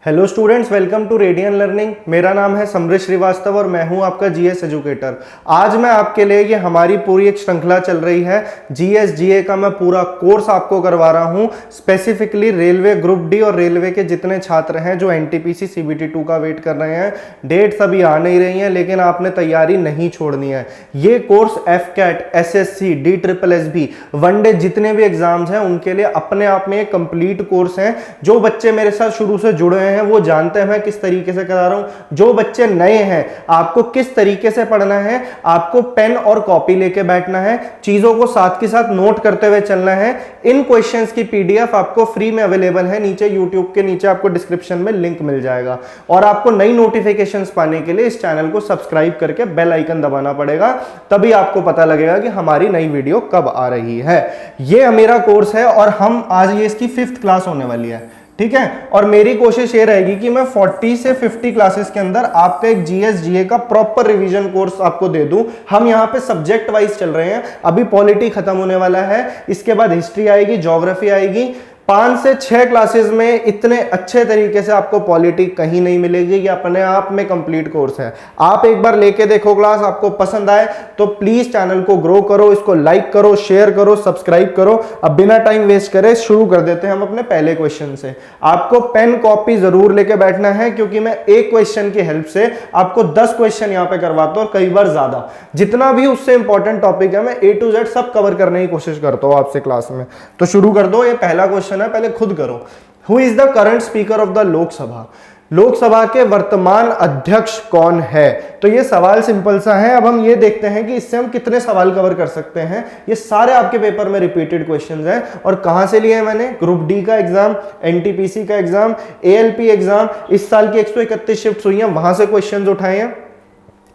Hello students, welcome to radian learning. मेरा नाम है समृद्ध श्रीवास्तव और मैं हूं आपका जीएस एजुकेटर। आज मैं आपके लिए ये हमारी पूरी एक श्रृंखला चल रही है जीएस जीए का मैं पूरा कोर्स आपको करवा रहा हूं। स्पेसिफिकली रेलवे ग्रुप डी और रेलवे के जितने छात्र हैं जो एनटीपीसी सीबीटी 2 का वेट कर रहे हैं, डेट्स अभी आ नहीं रही हैं लेकिन आपने तैयारी नहीं छोड़नी है। ये course AFCAT, SSC, DSSB, one day जितने भी एग्जाम्स हैं उनके लिए अपने आप में एक कंप्लीट कोर्स है। जो बच्चे मेरे साथ शुरू से जुड़े हैं वो जानते हैं मैं किस तरीके से करा रहा हूं। जो बच्चे नए हैं, आपको किस तरीके से पढ़ना है, आपको पेन और कॉपी लेके बैठना है, चीजों को साथ के साथ नोट करते हुए चलना है। इन क्वेश्चंस की पीडीएफ आपको फ्री में अवेलेबल है, नीचे यूट्यूब के नीचे आपको डिस्क्रिप्शन में लिंक मिल जाएगा। और आपको नई नोटिफिकेशंस पाने के लिए इस चैनल को सब्सक्राइब करके बेल आइकन दबाना पड़ेगा, तभी आपको पता लगेगा कि हमारी नई वीडियो कब आ रही है। ये मेरा कोर्स है और हम आज ये इसकी 5th क्लास होने वाली है, ठीक है। और मेरी कोशिश ये रहेगी कि मैं 40 से 50 क्लासेस के अंदर आपका एक जीएस जीए का प्रॉपर रिवीजन कोर्स आपको दे दूं। हम यहाँ पे सब्जेक्ट वाइज चल रहे हैं। अभी पॉलिटी खत्म होने वाला है, इसके बाद हिस्ट्री आएगी, ज्योग्राफी आएगी। 5 से 6 क्लासेस में इतने अच्छे तरीके से आपको पॉलिटी कहीं नहीं मिलेगी। ये अपने आप में कंप्लीट कोर्स है। आप एक बार लेके देखो क्लास, आपको पसंद आए तो प्लीज चैनल को ग्रो करो, इसको लाइक करो, शेयर करो, सब्सक्राइब करो। अब बिना टाइम वेस्ट करे शुरू कर देते हैं हम अपने पहले क्वेश्चन से। आपको पेन कॉपी जरूर लेके बैठना है क्योंकि मैं एक क्वेश्चन की हेल्प से आपको 10 क्वेश्चन यहाँ पे करवाता हूँ और कई बार ज्यादा। जितना भी उससे इंपॉर्टेंट टॉपिक है मैं A to Z सब कवर करने की कोशिश करता हूँ आपसे क्लास में। तो शुरू कर दो। ये पहला क्वेश्चन है, पहले खुद करो। Who is the current speaker of the Lok Sabha? Lok Sabha के वर्तमान अध्यक्ष कौन है? तो ये सवाल सिंपल सा है। अब हम ये देखते हैं कि इससे हम कितने सवाल कवर कर सकते हैं। ये सारे आपके पेपर में रिपीटेड क्वेश्चंस हैं। और कहां से लिए हैं मैंने? ग्रुप डी का एग्जाम, एनटीपीसी का एग्जाम, एएलपी एग्जाम, इस साल की 131 शिफ्ट हुई हैं, वहां से क्वेश्चंस उठाए हैं।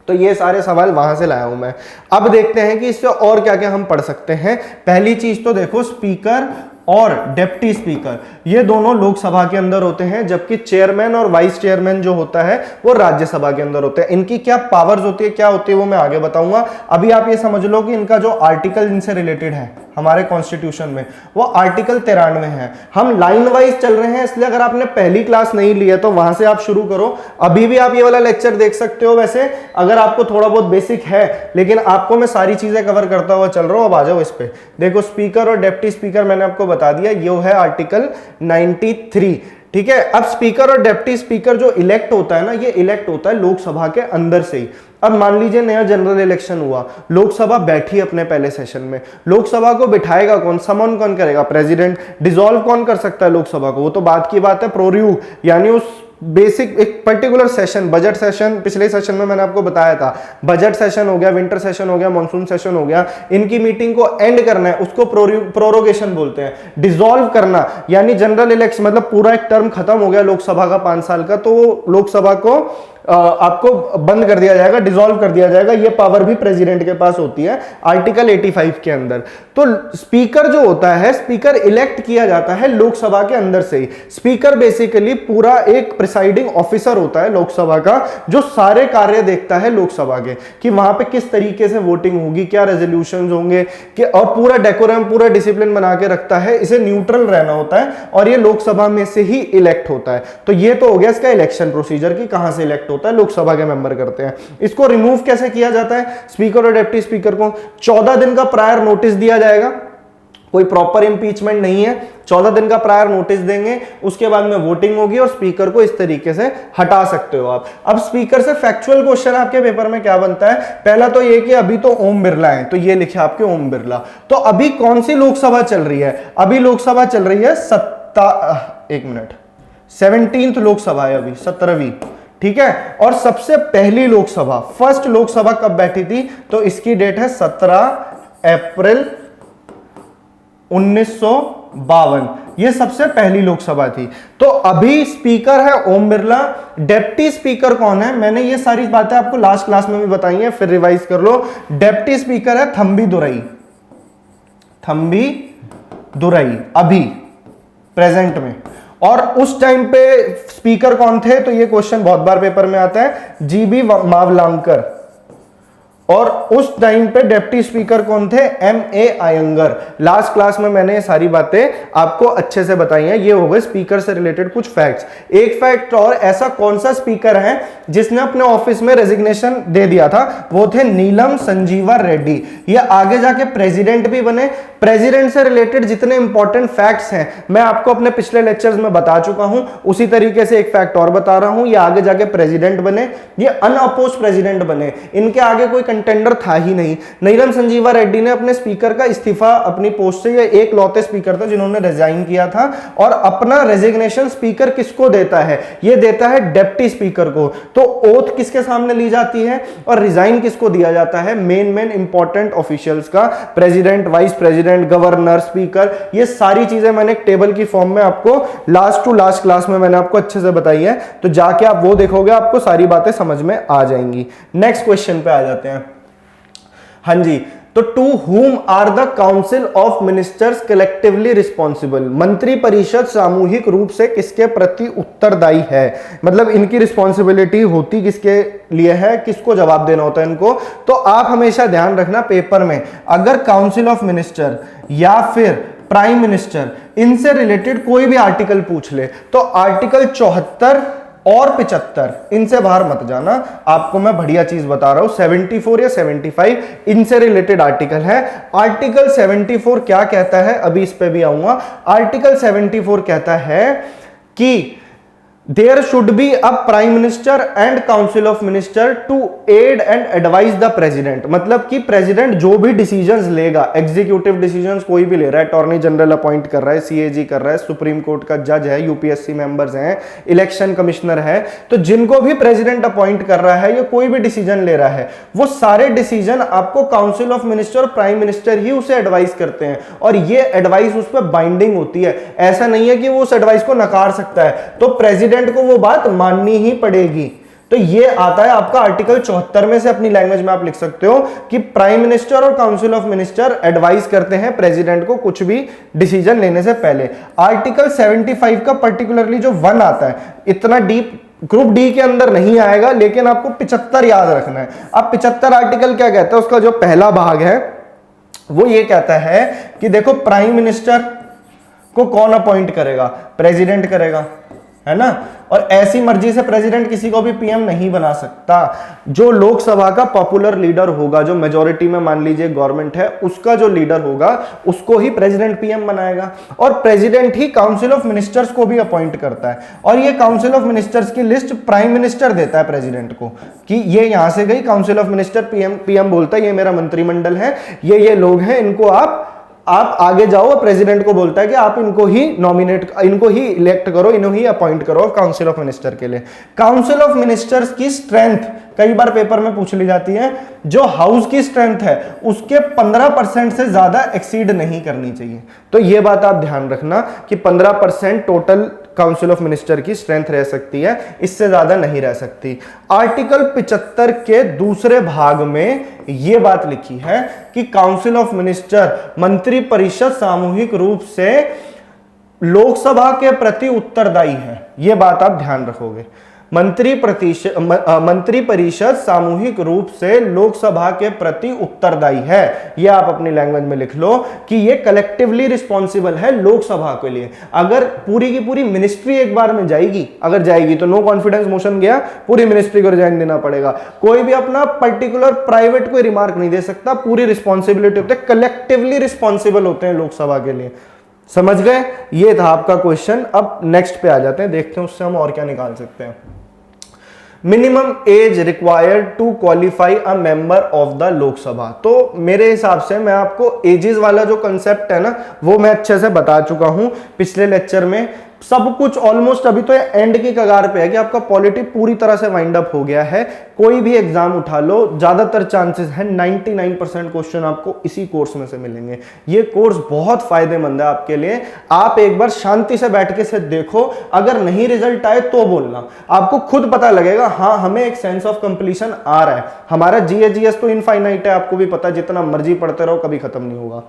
तो ये सारे सवाल वहां से लाया हूं मैं। अब देखते हैं कि इससे और क्या क्या हम पढ़ सकते हैं। पहली चीज तो देखो, स्पीकर और डिप्टी स्पीकर ये दोनों लोकसभा के अंदर होते हैं, जबकि चेयरमैन और वाइस चेयरमैन जो होता है वो राज्यसभा के अंदर होते हैं। इनकी क्या पावर्स होती है, क्या होती है, वो मैं आगे बताऊंगा। अभी आप ये समझ लो कि इनका जो आर्टिकल इनसे रिलेटेड है हमारे कॉन्स्टिट्यूशन में, वो आर्टिकल 93 है। हम लाइन वाइज चल रहे हैं, इसलिए अगर आपने पहली क्लास नहीं ली है तो वहां से आप शुरू करो। अभी भी आप ये वाला लेक्चर देख सकते हो वैसे, अगर आपको थोड़ा बहुत बेसिक है, लेकिन आपको मैं सारी चीजें कवर करता हुआ चल रहा हूं। अब आ जाओ इस पे। देखो, स्पीकर और डिप्टी स्पीकर मैंने आपको बता दिया, ये है आर्टिकल 93, ठीक है। अब स्पीकर और डिप्टी स्पीकर जो इलेक्ट होता है ना, ये इलेक्ट होता है लोकसभा के अंदर से ही। अब मान लीजिए नया जनरल इलेक्शन हुआ, लोकसभा बैठी अपने पहले सेशन में, लोकसभा को बिठाएगा कौन, समन कौन करेगा? प्रेसिडेंट। डिसॉल्व कौन कर सकता है लोकसभा को? वो तो बात की बात है, प्रोर्यू, यानी उस बेसिक एक पर्टिकुलर सेशन, बजट सेशन, पिछले सेशन में मैंने आपको बताया था, बजट सेशन हो गया, विंटर सेशन हो गया, मॉनसून सेशन हो गया, इनकी मीटिंग को एंड करना है, उसको प्रोरोगेशन बोलते हैं। डिसॉल्व करना यानी जनरल इलेक्शन, मतलब पूरा एक टर्म खत्म हो गया लोकसभा का 5 साल का, तो वो लोकसभा को आपको बंद कर दिया जाएगा, डिसॉल्व कर दिया जाएगा। ये पावर भी प्रेसिडेंट के पास होती है आर्टिकल 85 के अंदर। तो स्पीकर जो होता है, स्पीकर इलेक्ट किया जाता है लोकसभा के अंदर से ही। स्पीकर बेसिकली पूरा एक प्रिसाइडिंग ऑफिसर होता है लोकसभा का, जो सारे कार्य देखता है लोकसभा के, कि वहां पे किस तरीके से वोटिंग होगी, क्या रेजोल्यूशंस होंगे, और पूरा डेकोरम, पूरा डिसिप्लिन बना के रखता है। इसे न्यूट्रल रहना होता है और ये लोकसभा में से ही इलेक्ट होता है। तो ये तो हो गया इसका इलेक्शन प्रोसीजर की कहां से इलेक्ट होता है, लोकसभा के मेंबर करते हैं। इसको रिमूव कैसे किया जाता है? स्पीकर और डिप्टी स्पीकर को 14 दिन का प्रायर नोटिस दिया जाएगा। कोई प्रॉपर इंपीचमेंट नहीं है, 14 दिन का प्रायर नोटिस देंगे, उसके बाद में वोटिंग होगी और स्पीकर को इस तरीके से हटा सकते हो आप। अब स्पीकर से फैक्चुअल क्वेश्चन आपके पेपर में क्या बनता है? पहला तो ये कि अभी तो ओम बिरला है, तो ये लिखे आपके ओम बिरला। तो अभी कौन सी लोकसभा चल रही है? अभी लोकसभा चल रही है 17th लोकसभा है, अभी 17वीं, ठीक है। और सबसे पहली लोकसभा, फर्स्ट लोकसभा कब बैठी थी? तो इसकी डेट है 17 अप्रैल 1952। ये सबसे पहली लोकसभा थी। तो अभी स्पीकर है ओम बिरला। डिप्टी स्पीकर कौन है? मैंने ये सारी बातें आपको लास्ट क्लास में भी बताई हैं, फिर रिवाइज कर लो। डिप्टी स्पीकर है थंबी दुरई, थंबी दुरई, अभी प्रेजेंट में। और उस टाइम पे स्पीकर कौन थे? तो ये क्वेश्चन बहुत बार पेपर में आता है, जीबी मावलांकर। और उस टाइम पे डिप्टी स्पीकर कौन थे? M.A. अयंगर। लास्ट क्लास में मैंने ये सारी बातें आपको अच्छे से बताई हैं। ये हो गए स्पीकर से रिलेटेड कुछ फैक्ट्स। एक फैक्ट और, ऐसा कौन सा स्पीकर है जिसने अपने ऑफिस में रेजिग्नेशन दे दिया था? वो थे नीलम संजीवा रेड्डी। ये आगे जाके प्रेसिडेंट भी बने। प्रेसिडेंट से रिलेटेड जितने इंपॉर्टेंट फैक्ट्स हैं मैं आपको अपने पिछले लेक्चर्स में बता चुका हूं, उसी तरीके से एक फैक्ट और बता रहा हूं। ये आगे जाके प्रेसिडेंट बने, ये अनअपोज प्रेसिडेंट बने, इनके आगे कोई कंटेंडर था ही नहीं। नीलम संजीवा रेड्डी ने अपने स्पीकर का इस्तीफा अपनी पोस्ट से, ये एक लौते स्पीकर थे जिन्होंने रिजाइन किया था, और अपना रेजिग्नेशन स्पीकर किसको देता है? ये देता है डिप्टी स्पीकर को। तो ओथ किसके सामने ली जाती है और रिजाइन किसको दिया जाता है? मेन इंपॉर्टेंट ऑफिशियल्स का, president, vice president, governor, speaker. ये सारी चीजें मैंने एक टेबल की फॉर्म में आपको लास्ट टू लास्ट क्लास में मैंने आपको अच्छे से बताई है, तो जाके आप वो देखोगे, आपको सारी बातें समझ में आ जाएंगी। नेक्स्ट क्वेश्चन पे आ जाते हैं। हाँ जी, तो to whom are the council of ministers collectively responsible? मंत्री परिषद सामूहिक रूप से किसके प्रति उत्तरदायी है? मतलब इनकी रिस्पॉन्सिबिलिटी होती किसके लिए है, किसको जवाब देना होता है इनको? तो आप हमेशा ध्यान रखना पेपर में अगर काउंसिल ऑफ मिनिस्टर या फिर प्राइम मिनिस्टर इनसे रिलेटेड कोई भी आर्टिकल पूछ ले तो आर्टिकल 74 और 75 इनसे बाहर मत जाना। आपको मैं बढ़िया चीज बता रहा हूं, 74 या 75 इनसे रिलेटेड आर्टिकल है। आर्टिकल 74 क्या कहता है, अभी इस पे भी आऊंगा। आर्टिकल 74 कहता है कि there should be a prime minister and council of minister to aid and advise the president. मतलब कि प्रेसिडेंट जो भी डिसीजंस लेगा, एग्जीक्यूटिव डिसीजंस कोई भी ले रहा है, अटॉर्नी जनरल अपॉइंट कर रहा है, सीएजी कर रहा है, सुप्रीम कोर्ट का जज है, यूपीएससी मेंबर्स हैं, इलेक्शन कमिश्नर है, तो जिनको भी प्रेसिडेंट अपॉइंट कर रहा है या कोई भी डिसीजन ले रहा है, वो सारे डिसीजन आपको काउंसिल ऑफ मिनिस्टर और प्राइम मिनिस्टर ही उसे एडवाइस करते हैं, और ये एडवाइस उस पर बाइंडिंग होती है। ऐसा नहीं है कि वो उस एडवाइस को नकार सकता है, तो प्रेसिडेंट को वो बात माननी ही पड़ेगी। तो ये आता है आपका आर्टिकल 74 में से, अपनी लैंग्वेज में आप लिख सकते हो कि प्राइम मिनिस्टर और काउंसिल ऑफ मिनिस्टर एडवाइस करते हैं प्रेसिडेंट को कुछ भी डिसीजन लेने से पहले। आर्टिकल 75 का पर्टिकुलरली जो 1 आता है, इतना डीप ग्रुप डी के अंदर नहीं आएगा, लेकिन आपको 75 याद रखना है। अब 75 आर्टिकल क्या कहता है, उसका जो पहला भाग है वो ये कहता है कि देखो प्राइम मिनिस्टर को कौन अपॉइंट करेगा? प्रेसिडेंट करेगा, है ना। और ऐसी मर्जी से प्रेसिडेंट किसी को भी पीएम नहीं बना सकता। जो लोकसभा का पॉपुलर लीडर होगा, जो मेजॉरिटी में मान लीजिए गवर्नमेंट है, उसका जो लीडर होगा उसको ही प्रेसिडेंट पीएम बनाएगा। और president he council of ministers को भी अपॉइंट करता है, और ये काउंसिल ऑफ मिनिस्टर्स की लिस्ट प्राइम मिनिस्टर देता है प्रेसिडेंट को कि ये यहां से गई, काउंसिल ऑफ मिनिस्टर पीएम बोलता है ये मेरा मंत्रिमंडल है, ये लोग हैं, इनको आप आगे जाओ। प्रेसिडेंट को बोलता है कि आप इनको ही नॉमिनेट, इनको ही इलेक्ट करो, इन्हों ही अपॉइंट करो काउंसिल ऑफ मिनिस्टर के लिए। काउंसिल ऑफ मिनिस्टर्स की स्ट्रेंथ कई बार पेपर में पूछ ली जाती है, जो हाउस की स्ट्रेंथ है उसके 15% से ज्यादा एक्सीड नहीं करनी चाहिए। तो ये बात आप ध्यान रखना कि 15% टोटल काउंसिल ऑफ मिनिस्टर की स्ट्रेंथ रह सकती है, इससे ज्यादा नहीं रह सकती। आर्टिकल 75 के दूसरे भाग में यह बात लिखी है कि काउंसिल ऑफ मिनिस्टर मंत्री परिषद सामूहिक रूप से लोकसभा के प्रति उत्तरदायी है। यह बात आप ध्यान रखोगे। मंत्री परिषद सामूहिक रूप से लोकसभा के प्रति उत्तरदायी है। यह आप अपनी लैंग्वेज में लिख लो कि यह कलेक्टिवली रिस्पॉन्सिबल है लोकसभा के लिए। अगर पूरी की पूरी मिनिस्ट्री एक बार में जाएगी, अगर जाएगी तो नो कॉन्फिडेंस मोशन गया, पूरी मिनिस्ट्री को रिजाइन देना पड़ेगा। कोई भी अपना पर्टिकुलर प्राइवेट कोई रिमार्क नहीं दे सकता, पूरी रिस्पॉन्सिबिलिटी होती है, कलेक्टिवली रिस्पॉन्सिबल होते हैं लोकसभा के लिए। समझ गए? ये था आपका क्वेश्चन। अब नेक्स्ट पे आ जाते हैं, देखते हैं उससे हम और क्या निकाल सकते हैं। Minimum age required to qualify a member of the Lok Sabha. तो मेरे हिसाब से मैं आपको एजेस वाला जो कंसेप्ट है ना, वो मैं अच्छे से बता चुका हूं पिछले लेक्चर में। सब कुछ ऑलमोस्ट अभी तो एंड की कगार पे है कि आपका पॉलिटी पूरी तरह से वाइंड अप हो गया है। कोई भी एग्जाम उठा लो, ज्यादातर चांसेस है 99% क्वेश्चन आपको इसी कोर्स में से मिलेंगे। ये कोर्स बहुत फायदेमंद है आपके लिए। आप एक बार शांति से बैठ के से देखो, अगर नहीं रिजल्ट आए तो बोलना, आपको खुद पता लगेगा हाँ हमें एक सेंस ऑफ कंप्लीशन आ रहा है। हमारा जीएस तो इनफाइनाइट है, आपको भी पता, जितना मर्जी पढ़ते रहो कभी खत्म नहीं होगा।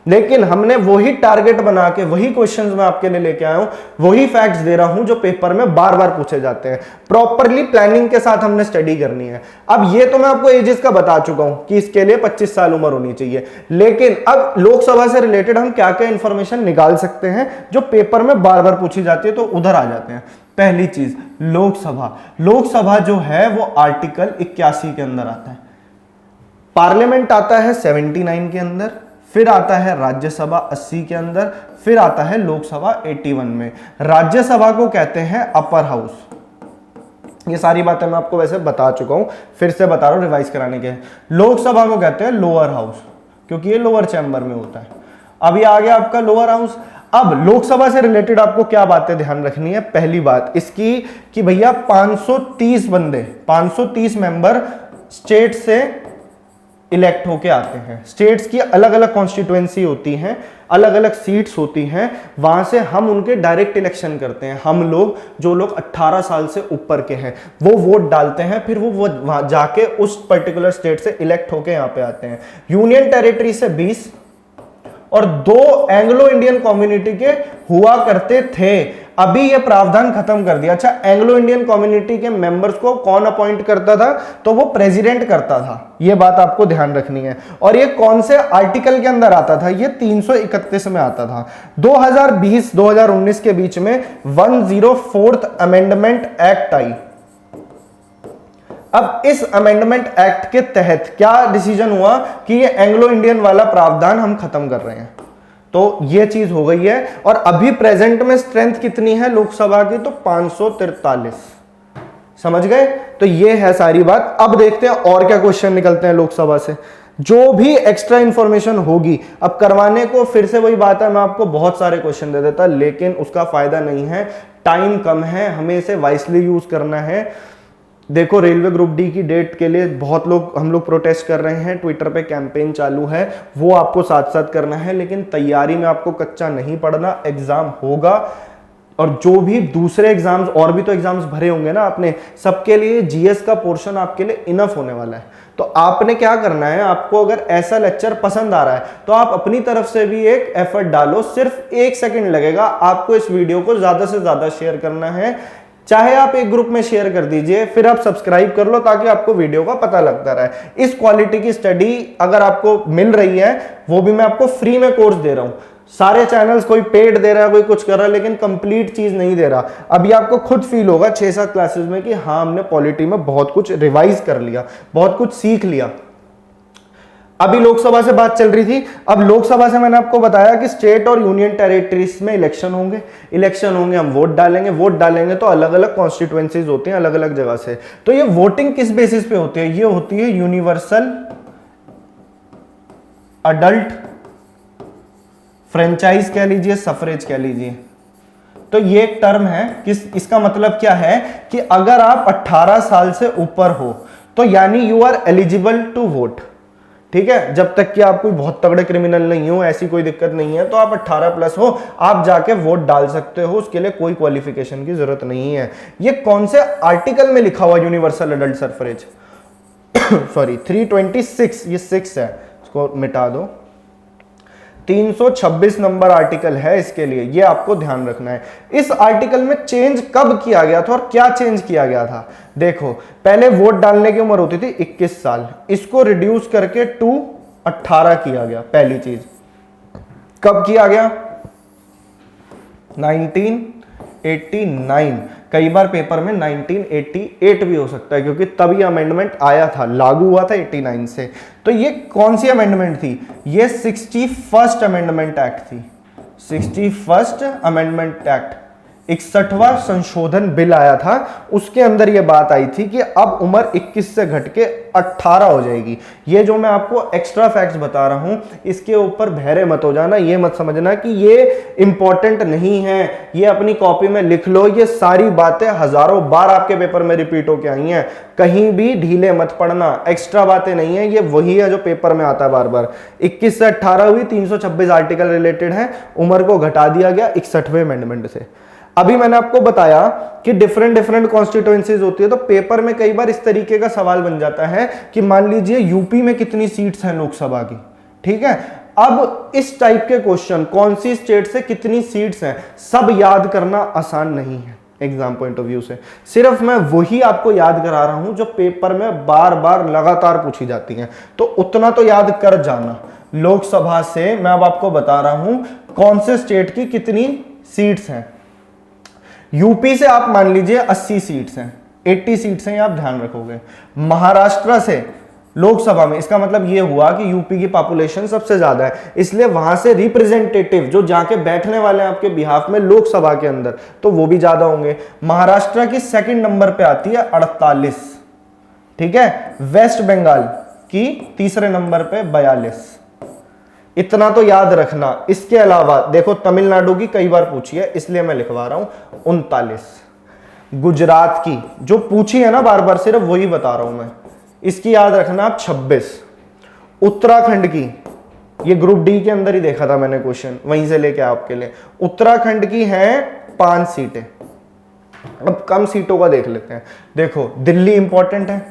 लेकिन हमने वही टारगेट बना के वही क्वेश्चंस मैं आपके लिए लेके आया हूं, वही फैक्ट्स दे रहा हूं जो पेपर में बार बार पूछे जाते हैं। प्रॉपरली प्लानिंग के साथ हमने स्टडी करनी है। अब ये तो मैं आपको एजेस का बता चुका हूं कि इसके लिए 25 साल उम्र होनी चाहिए, लेकिन अब लोकसभा से रिलेटेड हम क्या क्या इंफॉर्मेशन निकाल सकते हैं जो पेपर में बार बार पूछी जाती है, तो उधर आ जाते हैं। पहली चीज, लोकसभा जो है वो आर्टिकल 81 के अंदर आता है, पार्लियामेंट आता है 79 के अंदर, फिर आता है राज्यसभा 80 के अंदर, फिर आता है लोकसभा 81 में। राज्यसभा को कहते हैं अपर हाउस। ये सारी बातें मैं आपको वैसे बता चुका हूं, फिर से बता रहा हूं रिवाइज कराने के। लोकसभा को कहते हैं लोअर हाउस, क्योंकि ये लोअर चैम्बर में होता है। अब ये आ गया आपका लोअर हाउस। अब लोकसभा से रिलेटेड आपको क्या बातें ध्यान रखनी है? पहली बात इसकी कि भैया 530 मेंबर स्टेट से इलेक्ट होके आते हैं। स्टेट्स की अलग अलग कॉन्स्टिट्यूएंसी होती हैं, अलग अलग सीट्स होती हैं, वहां से हम उनके डायरेक्ट इलेक्शन करते हैं। हम लोग, जो लोग 18 साल से ऊपर के हैं, वो वोट डालते हैं, फिर वो वहां जाके उस पर्टिकुलर स्टेट से इलेक्ट होके यहाँ पे आते हैं। यूनियन टेरिटरी से 20 और 2 एंग्लो इंडियन कम्युनिटी के हुआ करते थे। अभी ये प्रावधान खत्म कर दिया। अच्छा, एंग्लो इंडियन कम्युनिटी के मेंबर्स को कौन अपॉइंट करता था? तो वो प्रेसिडेंट करता था। ये बात आपको ध्यान रखनी है। और ये कौन से आर्टिकल के अंदर आता था? ये 331 में आता था। 2020-2019 के बीच में 104th अमेंडमेंट एक्ट आई। अब इस अमेंडमेंट एक्ट के तहत क्या डिसीजन हुआ कि ये एंग्लो इंडियन वाला प्रावधान हम खत्म कर रहे हैं। तो ये चीज हो गई है। और अभी प्रेजेंट में स्ट्रेंथ कितनी है लोकसभा की? तो 543। समझ गए? तो ये है सारी बात। अब देखते हैं और क्या क्वेश्चन निकलते हैं लोकसभा से, जो भी एक्स्ट्रा इंफॉर्मेशन होगी। अब करवाने को फिर से वही बात है, मैं आपको बहुत सारे क्वेश्चन दे देता, लेकिन उसका फायदा नहीं है, टाइम कम है, हमें इसे वाइसली यूज करना है। देखो, रेलवे ग्रुप डी की डेट के लिए बहुत लोग, हम लोग प्रोटेस्ट कर रहे हैं, ट्विटर पे कैंपेन चालू है, वो आपको साथ साथ करना है, लेकिन तैयारी में आपको कच्चा नहीं पड़ना। एग्जाम होगा, और जो भी दूसरे एग्जाम्स, और भी तो एग्जाम्स भरे होंगे ना आपने, सबके लिए जीएस का पोर्शन आपके लिए इनफ होने वाला है। तो आपने क्या करना है, आपको अगर ऐसा लेक्चर पसंद आ रहा है तो आप अपनी तरफ से भी एक एफर्ट डालो। सिर्फ 1 सेकंड लगेगा आपको इस वीडियो को ज्यादा से ज्यादा शेयर करना है। चाहे आप एक ग्रुप में शेयर कर दीजिए, फिर आप सब्सक्राइब कर लो ताकि आपको वीडियो का पता लगता रहे। इस क्वालिटी की स्टडी अगर आपको मिल रही है, वो भी मैं आपको फ्री में कोर्स दे रहा हूं। सारे चैनल्स कोई पेड दे रहा है, कोई कुछ कर रहा है, लेकिन कंप्लीट चीज नहीं दे रहा। अभी आपको खुद फील होगा 6-7 क्लासेस में कि हाँ, हमने पॉलिटी में बहुत कुछ रिवाइज कर लिया, बहुत कुछ सीख लिया। अभी लोकसभा से बात चल रही थी। अब लोकसभा से मैंने आपको बताया कि स्टेट और यूनियन टेरिटरीज में इलेक्शन होंगे, हम वोट डालेंगे तो अलग अलग कॉन्स्टिट्यूएंसीज होती हैं अलग अलग जगह से। तो ये वोटिंग किस बेसिस पे होती है? ये होती है यूनिवर्सल अडल्ट फ्रेंचाइज कह लीजिए, सफरेज कह लीजिए। तो ये एक टर्म है, इसका मतलब क्या है कि अगर आप 18 साल से ऊपर हो तो यानी you are eligible to vote. ठीक है, जब तक कि आप कोई बहुत तगड़े क्रिमिनल नहीं हो, ऐसी कोई दिक्कत नहीं है, तो आप 18 प्लस हो, आप जाके वोट डाल सकते हो। उसके लिए कोई क्वालिफिकेशन की जरूरत नहीं है। ये कौन से आर्टिकल में लिखा हुआ यूनिवर्सल अडल्ट सफरेज? सॉरी, 326, ये 6 है, इसको मिटा दो। 326 नंबर आर्टिकल है इसके लिए, ये आपको ध्यान रखना है। इस आर्टिकल में चेंज कब किया गया था और क्या चेंज किया गया था? देखो, पहले वोट डालने की उम्र होती थी 21 साल, इसको रिड्यूस करके टू 18 किया गया। पहली चीज कब किया गया? 1989। कई बार पेपर में 1988 भी हो सकता है, क्योंकि तभी अमेंडमेंट आया था, लागू हुआ था 89 से। तो ये कौन सी अमेंडमेंट थी? ये 61st अमेंडमेंट एक्ट थी। 61st अमेंडमेंट एक्ट, 61वां संशोधन बिल आया था। उसके अंदर यह बात आई थी कि अब उम्र 21 से घट के 18 हो जाएगी। ये जो मैं आपको एक्स्ट्रा फैक्ट्स बता रहा हूं, इसके ऊपर बहरे मत हो जाना। ये मत समझना कि ये इंपॉर्टेंट नहीं है, ये अपनी कॉपी में लिख लो। ये सारी बातें हजारों बार आपके पेपर में रिपीट होके आई हैं, कहीं भी ढीले मत पड़ना। एक्स्ट्रा बातें नहीं है, ये वही है जो पेपर में आता है बार बार। 21 से 18 हुई, 326 आर्टिकल रिलेटेड है, उम्र को घटा दिया गया 61वें अमेंडमेंट से। अभी मैंने आपको बताया कि डिफरेंट कॉन्स्टिट्यूएंसीज होती है, तो पेपर में कई बार इस तरीके का सवाल बन जाता है कि मान लीजिए यूपी में कितनी सीट्स हैं लोकसभा की, ठीक है। अब इस टाइप के क्वेश्चन, कौन सी स्टेट से कितनी सीट्स हैं, सब याद करना आसान नहीं है एग्जाम पॉइंट ऑफ व्यू से। सिर्फ मैं वही आपको याद करा रहा हूं जो पेपर में बार बार लगातार पूछी जाती हैं, तो उतना तो याद कर जाना। लोकसभा से मैं अब आपको बता रहा हूं कौन से स्टेट की कितनी सीट्स हैं। यूपी से आप मान लीजिए 80 सीट्स हैं, 80 सीट्स हैं, आप ध्यान रखोगे। महाराष्ट्र से लोकसभा में, इसका मतलब यह हुआ कि यूपी की पॉपुलेशन सबसे ज्यादा है, इसलिए वहां से रिप्रेजेंटेटिव जो जाके बैठने वाले हैं आपके बिहाफ में लोकसभा के अंदर, तो वो भी ज्यादा होंगे। महाराष्ट्र की सेकंड नंबर पे आती है 48, ठीक है। वेस्ट बंगाल की तीसरे नंबर पे 42। इतना तो याद रखना। इसके अलावा देखो तमिलनाडु की कई बार पूछी है, इसलिए मैं लिखवा रहा हूं 39। गुजरात की जो पूछी है ना बार बार, सिर्फ वही बता रहा हूं मैं, इसकी याद रखना आप 26। उत्तराखंड की, ये ग्रुप डी के अंदर ही देखा था मैंने क्वेश्चन, वहीं से लेके आपके लिए। उत्तराखंड की है 5 सीटें। अब कम सीटों का देख लेते हैं। देखो दिल्ली इंपॉर्टेंट है,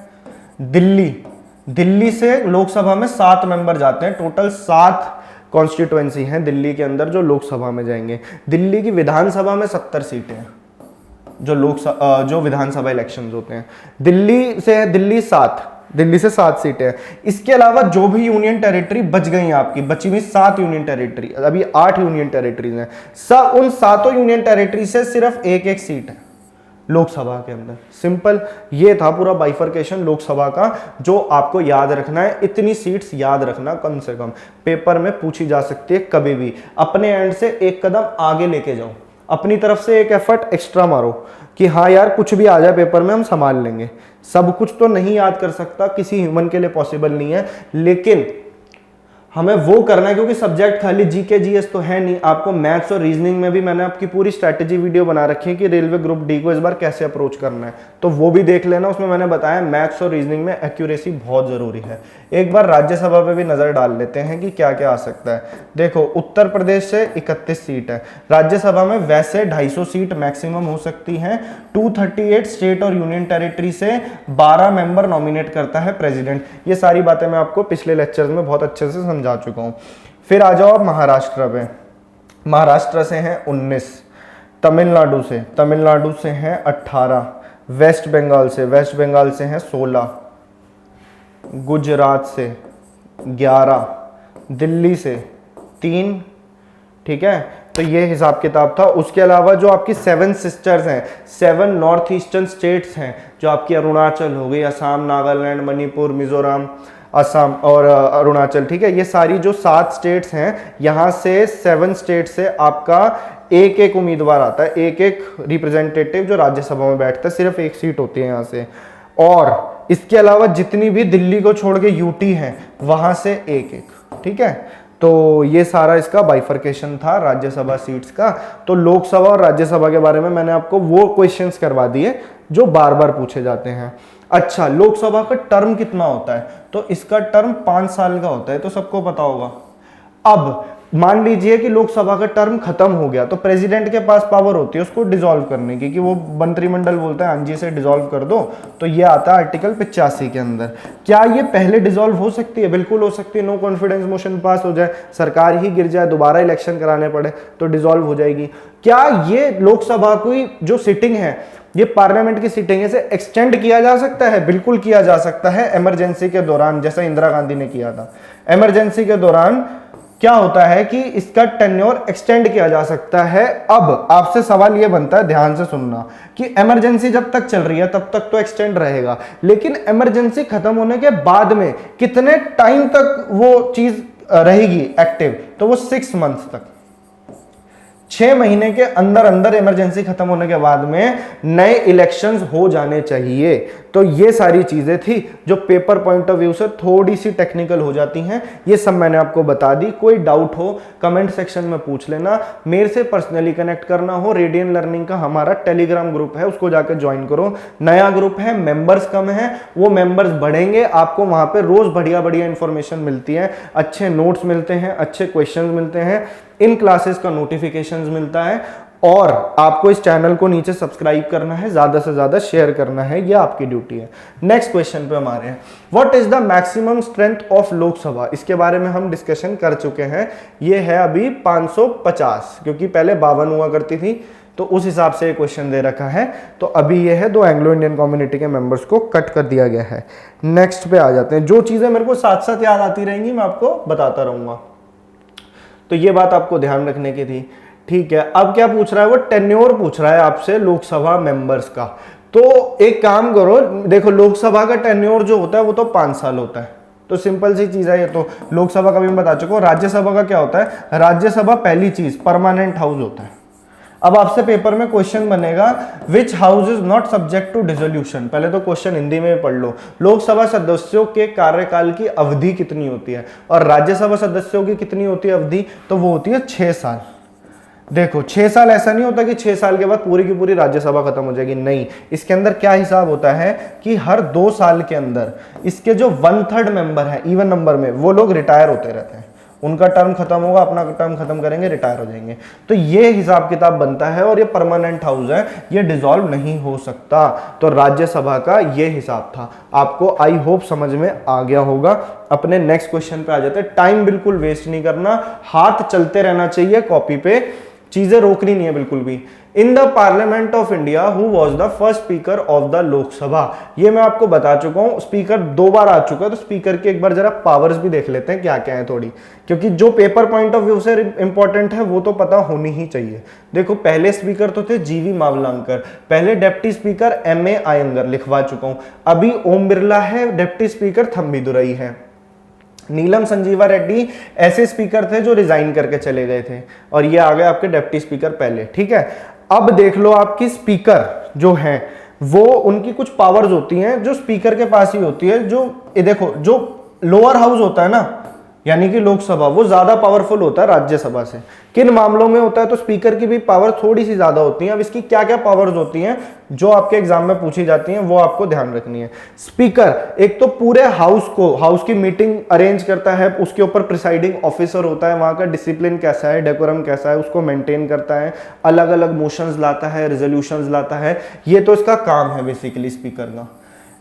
दिल्ली से लोकसभा में 7 मेंबर जाते हैं, टोटल 7 कॉन्स्टिट्यूएंसी हैं दिल्ली के अंदर जो लोकसभा में जाएंगे। दिल्ली की विधानसभा में 70 सीटें हैं जो विधानसभा इलेक्शंस होते हैं। दिल्ली से 7 सीटें हैं। इसके अलावा जो भी यूनियन टेरिटरी बच गई हैं आपकी, बची हुई 7 यूनियन टेरिटरी, अभी 8 यूनियन टेरिटरीज हैं, उन 7 यूनियन टेरिटरी से सिर्फ एक सीट है लोकसभा के अंदर। सिंपल, ये था पूरा बाइफर्केशन लोकसभा का जो आपको याद रखना है। इतनी सीट्स याद रखना कम से कम, पेपर में पूछी जा सकती है कभी भी। अपने एंड से एक कदम आगे लेके जाओ, अपनी तरफ से एक एफर्ट एक्स्ट्रा मारो कि हाँ यार कुछ भी आ जाए पेपर में हम संभाल लेंगे। सब कुछ तो नहीं याद कर सकता, किसी ह्यूमन के लिए पॉसिबल नहीं है, लेकिन हमें वो करना है क्योंकि सब्जेक्ट खाली जीके जीएस तो है नहीं। आपको मैथ्स और रीजनिंग में भी मैंने आपकी पूरी स्ट्रैटेजी वीडियो बना रखी है कि रेलवे ग्रुप डी को इस बार कैसे अप्रोच करना है, तो वो भी देख लेना। उसमें मैंने बताया मैथ्स और रीजनिंग में एक्यूरेसी बहुत जरूरी है। एक बार राज्यसभा पे भी नजर डाल लेते हैं कि क्या क्या आ सकता है। देखो उत्तर प्रदेश से 31 सीट है राज्यसभा में, वैसे 250 सीट मैक्सिमम हो सकती हैं। 238 स्टेट और यूनियन टेरिटरी से 12 मेंबर नॉमिनेट करता है प्रेसिडेंट। ये सारी बातें मैं आपको पिछले लेक्चर्स में बहुत अच्छे से समझा चुका हूं। फिर आ जाओ आप महाराष्ट्र पे। महाराष्ट्र से हैं 19, तमिलनाडु से हैं 18, वेस्ट बंगाल से हैं 16, गुजरात से 11, दिल्ली से 3, ठीक है। तो ये हिसाब किताब था। उसके अलावा जो आपकी 7 सिस्टर्स हैं, 7 नॉर्थ ईस्टर्न स्टेट्स हैं, जो आपकी अरुणाचल हो गई, असम, नागालैंड, मणिपुर, मिजोरम, असम और अरुणाचल, ठीक है। ये सारी जो 7 स्टेट्स हैं, यहाँ से 7 स्टेट से आपका एक उम्मीदवार आता है, एक रिप्रेजेंटेटिव जो राज्यसभा में बैठता है, सिर्फ 1 सीट होती है यहाँ से। और इसके अलावा जितनी भी दिल्ली को छोड़ के यूटी हैं वहां से एक, ठीक है। तो ये सारा इसका बाइफर्केशन था राज्यसभा सीट्स का। तो लोकसभा और राज्यसभा के बारे में मैंने आपको वो क्वेश्चंस करवा दिए जो बार बार पूछे जाते हैं। अच्छा, लोकसभा का टर्म कितना होता है? तो इसका टर्म 5 साल का होता है, तो सबको पता होगा। अब मान लीजिए कि लोकसभा का टर्म खत्म हो गया, तो प्रेसिडेंट के पास पावर होती है उसको डिसॉल्व करने की, कि वो मंत्रिमंडल बोलता है हाँ जी इसे डिसॉल्व कर दो। तो ये आता है आर्टिकल 85 के अंदर। क्या ये पहले डिसॉल्व हो सकती है? बिल्कुल हो सकती है। नो कॉन्फिडेंस मोशन पास हो जाए, सरकार ही गिर जाए, दोबारा इलेक्शन कराने पड़े, तो डिसॉल्व हो जाएगी। क्या ये लोकसभा की जो सिटिंग है, ये पार्लियामेंट की सिटिंग है, इसे एक्सटेंड किया जा सकता है? बिल्कुल किया जा सकता है, इमरजेंसी के दौरान, जैसा इंदिरा गांधी ने किया था। इमरजेंसी के दौरान क्या होता है कि इसका टेन्योर एक्सटेंड किया जा सकता है। अब आपसे सवाल यह बनता है, ध्यान से सुनना, कि इमरजेंसी जब तक चल रही है तब तक तो एक्सटेंड रहेगा, लेकिन इमरजेंसी खत्म होने के बाद में कितने टाइम तक वो चीज रहेगी एक्टिव? तो वो 6 मंथ्स तक, 6 महीने के अंदर अंदर इमरजेंसी खत्म होने के बाद में नए इलेक्शंस हो जाने चाहिए। तो ये सारी चीजें थी जो पेपर पॉइंट ऑफ व्यू से थोड़ी सी टेक्निकल हो जाती हैं। ये सब मैंने आपको बता दी। कोई डाउट हो कमेंट सेक्शन में पूछ लेना। मेरे से पर्सनली कनेक्ट करना हो, रेडियन लर्निंग का हमारा टेलीग्राम ग्रुप है, उसको जाकर ज्वाइन करो। नया ग्रुप है, मेंबर्स कम है, वो मेंबर्स बढ़ेंगे। आपको वहां पे रोज बढ़िया बढ़िया इंफॉर्मेशन मिलती है, अच्छे नोट्स मिलते हैं, अच्छे क्वेश्चन मिलते हैं, इन क्लासेस का नोटिफिकेशंस मिलता है, और आपको इस चैनल को नीचे सब्सक्राइब करना है, ज्यादा से ज्यादा शेयर करना है, ये आपकी ड्यूटी है। नेक्स्ट क्वेश्चन पे हमारे हैं, what is the maximum strength of Lok Sabha. इसके बारे में हम डिस्कशन कर चुके हैं, ये है अभी 550, क्योंकि पहले 52 हुआ करती थी, तो उस हिसाब से क्वेश्चन दे रखा है। तो अभी ये है, 2 एंग्लो इंडियन कम्युनिटी के मेंबर्स को कट कर दिया गया है। नेक्स्ट पे आ जाते हैं, जो चीजें मेरे को साथ साथ याद आती रहेंगी मैं आपको बताता रहूंगा, तो ये बात आपको ध्यान रखने की थी, ठीक है। अब क्या पूछ रहा है वो, टेन्योर पूछ रहा है आपसे लोकसभा मेंबर्स का। तो एक काम करो, देखो लोकसभा का टेन्योर जो होता है वो तो 5 साल होता है, तो सिंपल सी चीज है ये, तो लोकसभा का भी मैं बता चुका हूं। राज्यसभा का क्या होता है, राज्यसभा पहली चीज परमानेंट हाउस होता है। अब आपसे पेपर में क्वेश्चन बनेगा, which house is not subject to dissolution. पहले तो क्वेश्चन हिंदी में पढ़ लो, लोकसभा सदस्यों के कार्यकाल की अवधि कितनी होती है, और राज्यसभा सदस्यों की कितनी होती है अवधि, तो वो होती है 6 साल। देखो 6 साल ऐसा नहीं होता कि 6 साल के बाद पूरी की पूरी राज्यसभा खत्म हो जाएगी, नहीं। इसके अंदर क्या हिसाब होता है कि हर 2 साल के अंदर इसके जो 1/3 मेंबर है इवन नंबर में, वो लोग रिटायर होते रहते हैं, उनका टर्म खत्म होगा, अपना टर्म खत्म करेंगे, रिटायर हो जाएंगे। तो ये हिसाब किताब बनता है, और ये परमानेंट हाउस है, ये डिसॉल्व नहीं हो सकता। तो राज्यसभा का ये हिसाब था, आपको आई होप समझ में आ गया होगा। अपने नेक्स्ट क्वेश्चन पे आ जाते हैं। टाइम बिल्कुल वेस्ट नहीं करना, हाथ चलते रहना चाहिए कॉपी पे, चीजें रोकनी नहीं है बिल्कुल भी। In the parliament of India who was the first speaker of the Lok Sabha, ये मैं आपको बता चुका हूं, स्पीकर 2 बार आ चुका है, तो स्पीकर के एक बार जरा पावर्स भी देख लेते हैं क्या क्या है थोड़ी, क्योंकि जो पेपर पॉइंट ऑफ व्यू से इंपॉर्टेंट है वो तो पता होनी ही चाहिए। देखो पहले स्पीकर तो थे जीवी मावलंकर, पहले deputy speaker M A Ayyangar, लिखवा चुका हूं। अभी ओम बिरला है, डेप्टी स्पीकर थम्बीदुरई है। नीलम संजीवा रेड्डी ऐसे स्पीकर थे जो रिजाइन करके चले गए थे, और ये आ गए आपके डेप्टी स्पीकर पहले, ठीक है। अब देख लो आपकी स्पीकर जो हैं वो, उनकी कुछ पावर्स होती हैं जो स्पीकर के पास ही होती है। जो ये देखो, जो लोअर हाउस होता है ना, यानी कि लोकसभा, वो ज्यादा पावरफुल होता है राज्यसभा से। किन मामलों में होता है, तो स्पीकर की भी पावर थोड़ी सी ज्यादा होती है। अब इसकी क्या क्या पावर्स होती हैं जो आपके एग्जाम में पूछी जाती हैं, वो आपको ध्यान रखनी है। स्पीकर एक तो पूरे हाउस को, हाउस की मीटिंग अरेंज करता है, उसके ऊपर प्रिसाइडिंग ऑफिसर होता है, वहां का डिसिप्लिन कैसा है, डेकोरम कैसा है, उसको मेंटेन करता है, अलग अलग मोशंस लाता है, रेजोल्यूशंस लाता है, ये तो इसका काम है बेसिकली स्पीकर का।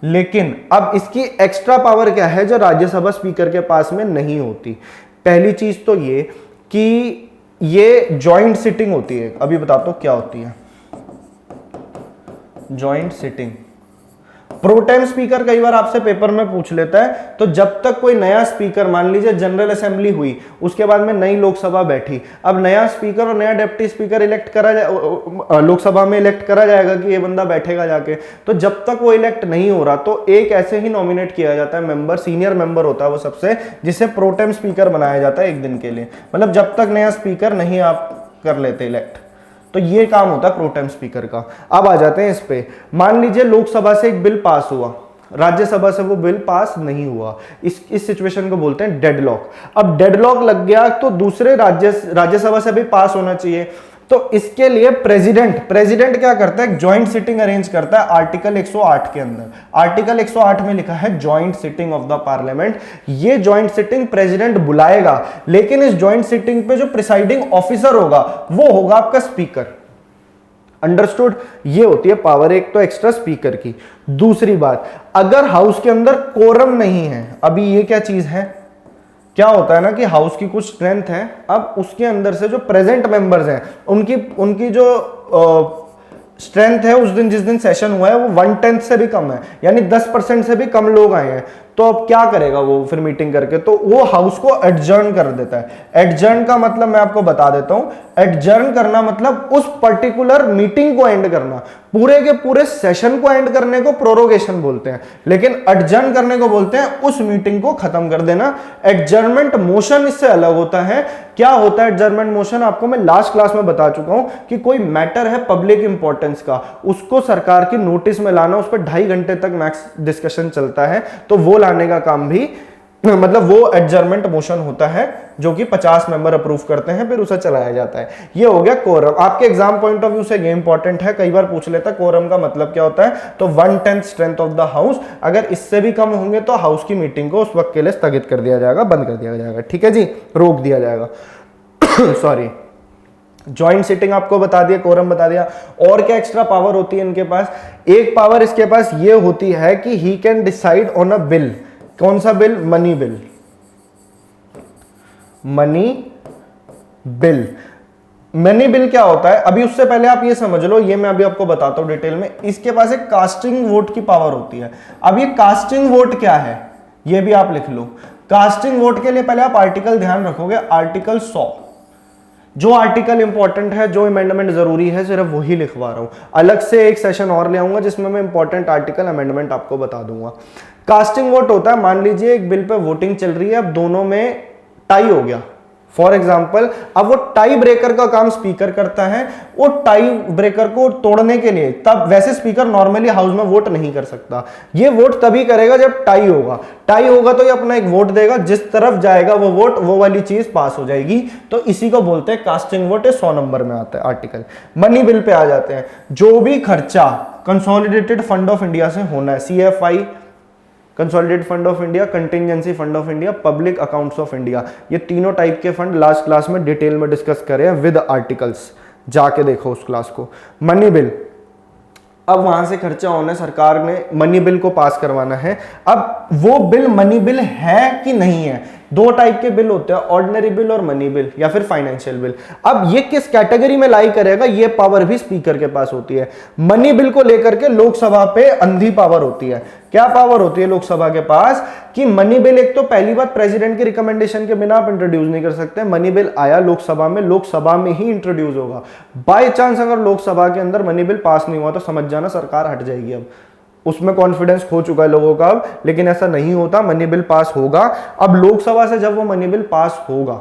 लेकिन अब इसकी एक्स्ट्रा पावर क्या है जो राज्यसभा स्पीकर के पास में नहीं होती। पहली चीज तो ये कि ये जॉइंट सिटिंग होती है। अभी बताता हूं क्या होती है जॉइंट सिटिंग। प्रोटेम स्पीकर कई बार आपसे पेपर में पूछ लेता है, तो जब तक कोई नया स्पीकर, मान लीजिए जनरल असेंबली हुई, उसके बाद में नई लोकसभा बैठी, अब नया स्पीकर और नया डिप्टी स्पीकर इलेक्ट करा लोकसभा में इलेक्ट करा जाएगा कि ये बंदा बैठेगा जाके, तो जब तक वो इलेक्ट नहीं हो रहा तो एक ऐसे ही नॉमिनेट किया जाता है मेंबर, सीनियर मेंबर होता है वो सबसे, जिसे प्रोटेम स्पीकर बनाया जाता है 1 दिन के लिए, मतलब जब तक नया स्पीकर नहीं आप कर लेते इलेक्ट। तो ये काम होता है प्रोटेम स्पीकर का। अब आ जाते हैं इस पे, मान लीजिए लोकसभा से एक बिल पास हुआ, राज्यसभा से वो बिल पास नहीं हुआ, इस सिचुएशन को बोलते हैं डेडलॉक। अब डेडलॉक लग गया तो दूसरे राज्यसभा से भी पास होना चाहिए, तो इसके लिए प्रेसिडेंट क्या करता है, जॉइंट सिटिंग अरेंज करता है आर्टिकल 108 के अंदर। आर्टिकल 108 में लिखा है joint sitting of the parliament. ये जॉइंट सिटिंग प्रेसिडेंट बुलाएगा, लेकिन इस जॉइंट सिटिंग पे जो प्रिसाइडिंग ऑफिसर होगा वो होगा आपका स्पीकर। अंडरस्टूड? ये होती है पावर एक तो एक्स्ट्रा स्पीकर की। दूसरी बात, अगर हाउस के अंदर कोरम नहीं है, अभी ये क्या चीज है, क्या होता है ना कि हाउस की कुछ स्ट्रेंथ है, अब उसके अंदर से जो प्रेजेंट मेंबर्स हैं उनकी जो स्ट्रेंथ है उस दिन जिस दिन सेशन हुआ है वो 1/10 से भी कम है, यानी 10% से भी कम लोग आए हैं, तो अब क्या करेगा वो फिर मीटिंग करके, तो वो हाउस को एडजर्न कर देता है। एडजर्न का मतलब मैं आपको बता देता हूं, एडजर्न करना मतलब उस पर्टिकुलर मीटिंग को एंड करना, पूरे के पूरे सेशन को एंड करने को प्रोरोगेशन बोलते हैं, लेकिन एडजर्न करने को बोलते हैं उस मीटिंग को खत्म कर देना। एडजर्नमेंट मोशन इससे अलग होता है। क्या होता है एडजर्नमेंट मोशन, आपको मैं लास्ट क्लास में बता चुका हूं कि कोई मैटर है पब्लिक इंपॉर्टेंस का, उसको सरकार की नोटिस में लाना, उस पर 2.5 घंटे तक मैक्स डिस्कशन चलता है, तो वो लाने का काम भी मतलब वो एडजर्नमेंट मोशन होता है जो कि 50 मेंबर अप्रूव करते हैं, फिर उसे चलाया जाता है। ये हो गया कोरम। आपके एग्जाम पॉइंट ऑफ व्यू से ये इंपॉर्टेंट है, कई बार पूछ लेता है कोरम का मतलब क्या होता है, तो 1/10 स्ट्रेंथ ऑफ द हाउस। अगर इससे भी कम होंगे तो हाउस की मीटिंग को उस वक्त के लिए स्थगित कर दिया जाएगा, बंद कर दिया जाएगा, ठीक है जी, रोक दिया जाएगा। सॉरी। ज्वाइंट सिटिंग आपको बता दिया, कोरम बता दिया। और क्या एक्स्ट्रा पावर होती है इनके पास? एक पावर इसके पास ये होती है कि he can decide on a bill. कौन सा bill? Money bill. Money bill. Money bill क्या होता है? अभी उससे पहले आप ये समझ लो, ये मैं अभी आपको बताता हूं डिटेल में। इसके पास एक कास्टिंग वोट की पावर होती है। अब ये कास्टिंग वोट क्या है ये भी आप लिख लो। कास्टिंग वोट के लिए पहले आप आर्टिकल ध्यान रखोगे, आर्टिकल 100। जो आर्टिकल इंपॉर्टेंट है, जो अमेंडमेंट जरूरी है, सिर्फ वही लिखवा रहा हूं। अलग से एक सेशन और ले आऊंगा जिसमें मैं इंपॉर्टेंट आर्टिकल अमेंडमेंट आपको बता दूंगा। कास्टिंग वोट होता है, मान लीजिए एक बिल पे वोटिंग चल रही है, अब दोनों में टाई हो गया फॉर एग्जाम्पल। अब वो टाई ब्रेकर का काम स्पीकर करता है। वो टाई ब्रेकर को तोड़ने के लिए, तब वैसे स्पीकर नॉर्मली हाउस में वोट नहीं कर सकता, ये वोट तभी करेगा जब टाई होगा। टाई होगा तो ये अपना एक वोट देगा, जिस तरफ जाएगा वो वोट, वो वाली चीज पास हो जाएगी। तो इसी को बोलते हैं कास्टिंग वोट। 100 नंबर में आता है आर्टिकल। मनी बिल पे आ जाते हैं। जो भी खर्चा कंसोलिडेटेड फंड ऑफ इंडिया से होना है, CFI consolidated fund of India, contingency fund of India, public accounts of India, ये तीनों टाइप के फंड लास्ट क्लास में डिटेल में डिस्कस करे हैं विद आर्टिकल्स, जाके देखो उस क्लास को। मनी बिल, अब वहां से खर्चा होना है, सरकार ने मनी बिल को पास करवाना है। अब वो बिल मनी बिल है कि नहीं है? दो टाइप के बिल होते हैं, ऑर्डिनरी बिल और मनी बिल या फिर फाइनेंशियल बिल। अब ये किस कैटेगरी में लाई करेगा, ये पावर भी स्पीकर के पास होती है। मनी बिल को लेकर के लोकसभा पे अंधी पावर होती है। क्या पावर होती है लोकसभा के पास? कि मनी बिल, एक तो पहली बात, प्रेसिडेंट के रिकमेंडेशन के बिना आप इंट्रोड्यूस नहीं कर सकते। मनी बिल आया लोकसभा में, लोकसभा में ही इंट्रोड्यूस होगा। बाय चांस अगर लोकसभा के अंदर मनी बिल पास नहीं हुआ तो समझ जाना सरकार हट जाएगी। अब उसमें कॉन्फिडेंस खो चुका है लोगों का अब, लेकिन ऐसा नहीं होता, मनी बिल पास होगा। अब लोकसभा से जब वो मनी बिल पास होगा,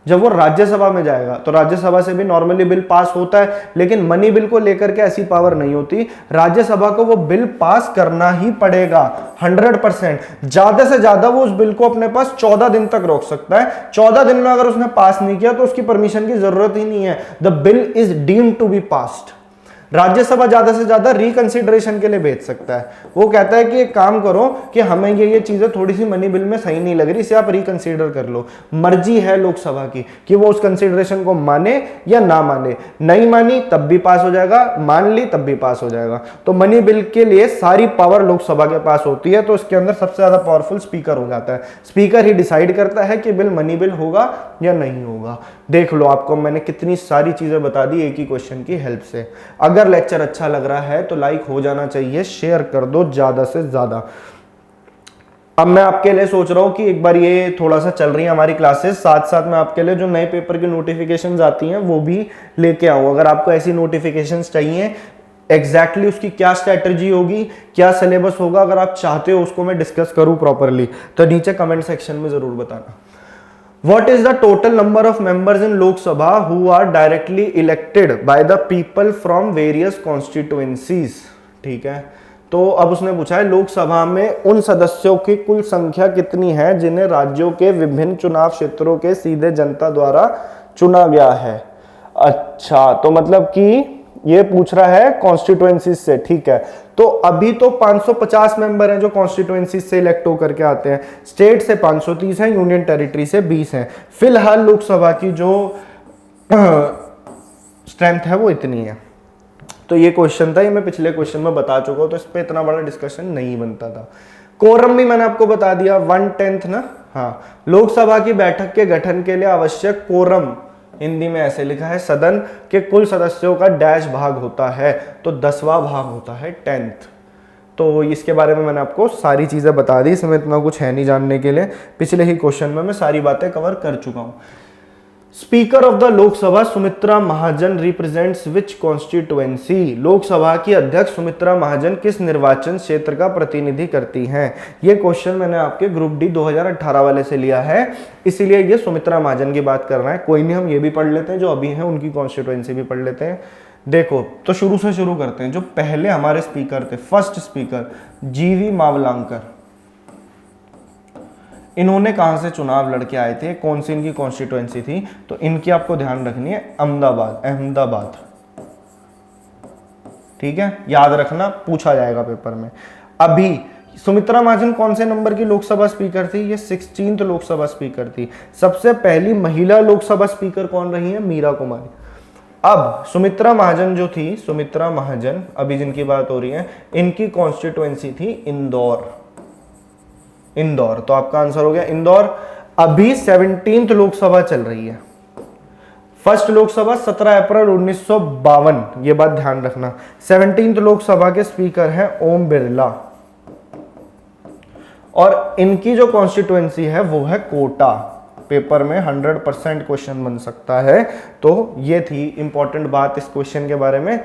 जब वो राज्यसभा में जाएगा, तो राज्यसभा से भी नॉर्मली बिल पास होता है, लेकिन मनी बिल को लेकर के ऐसी पावर नहीं होती। राज्यसभा को वो बिल पास करना ही पड़ेगा 100%। ज्यादा से ज्यादा वो उस बिल को अपने पास 14 दिन तक रोक सकता है। 14 दिन में अगर उसने पास नहीं किया तो उसकी परमिशन की जरूरत ही नहीं है। The bill is deemed to be passed. Rajya Sabha ज्यादा से ज्यादा रिकंसिडरेशन के लिए भेज सकता है। वो कहता है कि एक काम करो कि हमें ये चीजें थोड़ी सी मनी बिल में सही नहीं लग रही, इसे आप रिकंसिडर कर लो। मर्जी है लोकसभा की कि वो उस कंसिडरेशन को माने या ना माने। नहीं मानी तब भी पास हो जाएगा, मान ली तब भी पास हो जाएगा। तो मनी बिल के लिए सारी पावर लोकसभा के पास होती है। तो इसके अंदर सबसे ज्यादा पावरफुल स्पीकर हो जाता है। स्पीकर ही डिसाइड करता है कि बिल मनी बिल होगा या नहीं होगा। देख लो, आपको मैंने कितनी सारी चीजें बता दी एक ही क्वेश्चन की हेल्प से। अगर लेक्चर अच्छा लग रहा है तो लाइक हो जाना चाहिए, शेयर कर दो ज्यादा से ज्यादा। अब मैं आपके लिए सोच रहा हूं कि एक बार ये थोड़ा सा चल रही है हमारी क्लासेस, साथ साथ मैं आपके लिए जो नए पेपर की नोटिफिकेशंस आती हैं वो भी लेके आऊं। अगर आपको ऐसी नोटिफिकेशंस चाहिए, एग्जैक्टली उसकी क्या स्ट्रेटजी होगी, क्या सिलेबस होगा, अगर आप चाहते हो उसको मैं डिस्कस करूं प्रॉपरली, तो नीचे कमेंट सेक्शन में जरूर बताना। What is the total number of members in Lok Sabha who are directly elected by the people from various constituencies? ठीक है, तो अब उसने पूछा है लोकसभा में उन सदस्यों की कुल संख्या कितनी है जिन्हें राज्यों के विभिन्न चुनाव क्षेत्रों के सीधे जनता द्वारा चुना गया है। अच्छा, तो मतलब कि ये पूछ रहा है कॉन्स्टिट्यूएंसी से। ठीक है, तो अभी तो 550 मेंबर हैं जो कॉन्स्टिट्यूएंसी से इलेक्ट होकर के आते हैं। स्टेट से 530 हैं, यूनियन टेरिटरी से 20 हैं। फिलहाल लोकसभा की जो स्ट्रेंथ है वो इतनी है। तो ये क्वेश्चन था, ये मैं पिछले क्वेश्चन में बता चुका हूं, तो इस पे इतना बड़ा डिस्कशन नहीं बनता था। कोरम भी मैंने आपको बता दिया, 1/10 ना। हाँ, लोकसभा की बैठक के गठन के लिए आवश्यक कोरम हिंदी में ऐसे लिखा है, सदन के कुल सदस्यों का डैश भाग होता है, तो 10वां भाग होता है, 10th। तो इसके बारे में मैंने आपको सारी चीजें बता दी, इसमें इतना कुछ है नहीं जानने के लिए। पिछले ही क्वेश्चन में मैं सारी बातें कवर कर चुका हूं। Speaker of the Lok Sabha Sumitra Mahajan represents which constituency? Lok Sabha की अध्यक्ष सुमित्रा महाजन किस निर्वाचन क्षेत्र का प्रतिनिधि करती हैं? ये क्वेश्चन मैंने आपके ग्रुप डी 2018 वाले से लिया है, इसीलिए ये सुमित्रा महाजन की बात कर रहा है। कोई नहीं, हम ये भी पढ़ लेते हैं, जो अभी हैं उनकी कॉन्स्टिट्यूएंसी भी पढ़ लेते हैं। देखो, तो शुरू से शुरू करते हैं। जो पहले हमारे स्पीकर थे, फर्स्ट स्पीकर GV मावलांकर, इन्होंने कहां से चुनाव लड़के आए थे, कौन सी इनकी कॉन्स्टिट्यूएंसी थी? तो इनकी आपको ध्यान रखनी है, अहमदाबाद। ठीक है, याद रखना, पूछा जाएगा पेपर में। अभी सुमित्रा महाजन कौन से नंबर की लोकसभा स्पीकर थी? ये 16th लोकसभा स्पीकर थी। सबसे पहली महिला लोकसभा स्पीकर कौन रही है? मीरा कुमारी। अब सुमित्रा महाजन जो थी, सुमित्रा महाजन अभी जिनकी बात हो रही है, इनकी कॉन्स्टिट्युएंसी थी इंदौर। इंदौर, तो आपका आंसर हो गया इंदौर। अभी 17th लोकसभा चल रही है। फर्स्ट लोकसभा 17 अप्रैल 1952, ये बात ध्यान रखना। 17th लोकसभा के स्पीकर हैं ओम बिरला, और इनकी जो कॉन्स्टिट्युएंसी है वो है कोटा। पेपर में 100% क्वेश्चन बन सकता है। तो ये थी इंपॉर्टेंट बात इस क्वेश्चन के बारे में।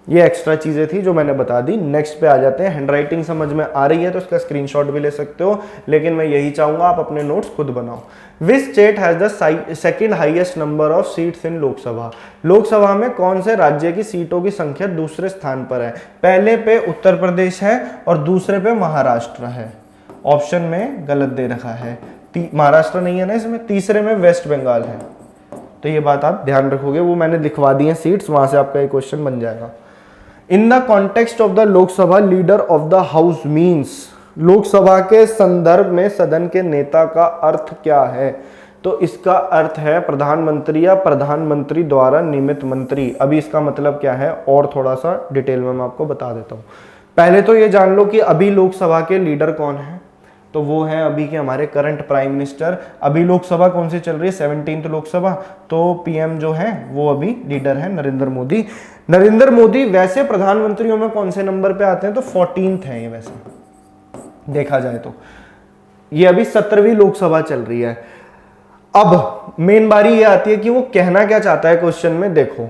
ये एक्स्ट्रा चीजें थी जो मैंने बता दी। नेक्स्ट पे आ जाते हैं। हैंडराइटिंग समझ में आ रही है तो इसका स्क्रीनशॉट भी ले सकते हो, लेकिन मैं यही चाहूंगा आप अपने नोट्स खुद बनाओ। Which state has the second highest number of seats in Lok Sabha? Lok Sabha में कौन से राज्य की सीटों की संख्या दूसरे स्थान पर है? पहले पे उत्तर प्रदेश है और दूसरे पे महाराष्ट्र है। ऑप्शन में गलत दे रखा है, महाराष्ट्र नहीं है ना इसमें। तीसरे में वेस्ट बंगाल है। तो ये बात आप ध्यान रखोगे, वो मैंने लिखवा दी है सीट्स, वहां से आपका एक क्वेश्चन बन जाएगा। In the context of the Lok Sabha leader of the house means, Lok Sabha के संदर्भ में सदन के नेता का अर्थ क्या है? तो इसका अर्थ है प्रधानमंत्री या प्रधानमंत्री द्वारा नियमित मंत्री। अभी इसका मतलब क्या है और थोड़ा सा डिटेल में मैं आपको बता देता हूँ। पहले तो ये जान लो कि अभी लोकसभा के लीडर कौन है, तो वो है अभी के हमारे करंट प्राइम मिनिस्टर। अभी लोकसभा कौन सी चल रही है? 17th लोकसभा। तो पीएम जो है वो अभी लीडर है नरेंद्र मोदी। नरेंद्र मोदी वैसे प्रधानमंत्रियों में कौन से नंबर पे आते हैं? तो 14th है ये, वैसे देखा जाए तो। ये अभी 17वीं लोकसभा चल रही है। अब मेन बारी ये आती है कि वो कहना क्या चाहता है क्वेश्चन में। देखो,